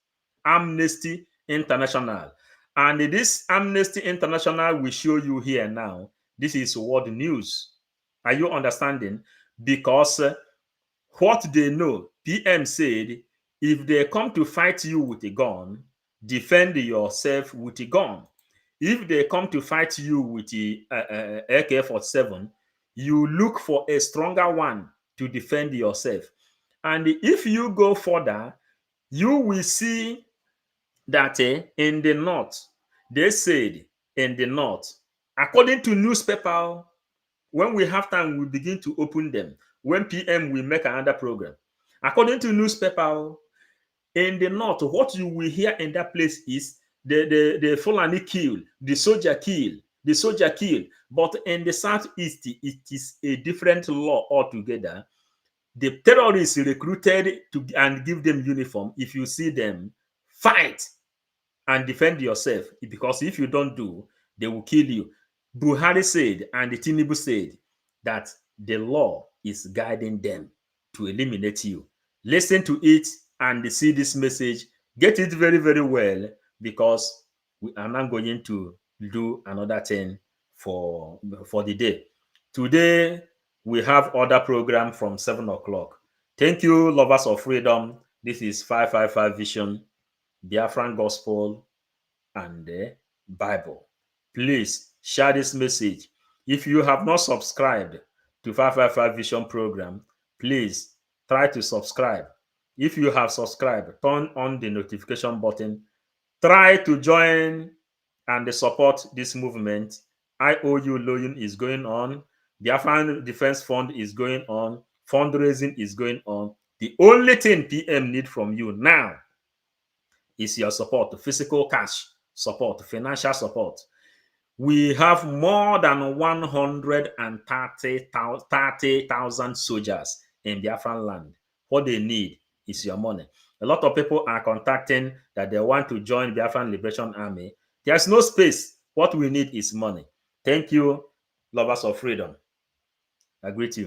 Amnesty International. And this Amnesty International will show you here now. This is world news. Are you understanding? Because what they know, PM said, if they come to fight you with a gun, defend yourself with a gun. If they come to fight you with the AK-47, you look for a stronger one to defend yourself. And if you go further, you will see that in the north, they said in the north, according to newspaper, when we have time, we begin to open them. When PM will make another program. According to newspaper, in the north, what you will hear in that place is the Fulani kill, the soldier kill, the soldier kill. But in the southeast, it is a different law altogether. The terrorists recruited to and give them uniform. If you see them, fight and defend yourself, because if you don't do, they will kill you. Buhari said, and the Tinubu said, that the law is guiding them to eliminate you. Listen to it and see this message. Get it very, very well, because we are now going to do another thing for the day. Today, we have other program from 7 o'clock. Thank you, lovers of freedom. This is 555 Vision, Biafran Gospel, and the Bible. Please share this message. If you have not subscribed to 555 Vision program, please try to subscribe. If you have subscribed, turn on the notification button. Try to join and support this movement. IOU loan is going on. Biafran Defense Fund is going on. Fundraising is going on. The only thing PM need from you now is your support, physical cash support, financial support. We have more than 130,000 soldiers in Biafran land. What they need is your money. A lot of people are contacting that they want to join Biafran Liberation Army. There's no space. What we need is money. Thank you, lovers of freedom. I greet you.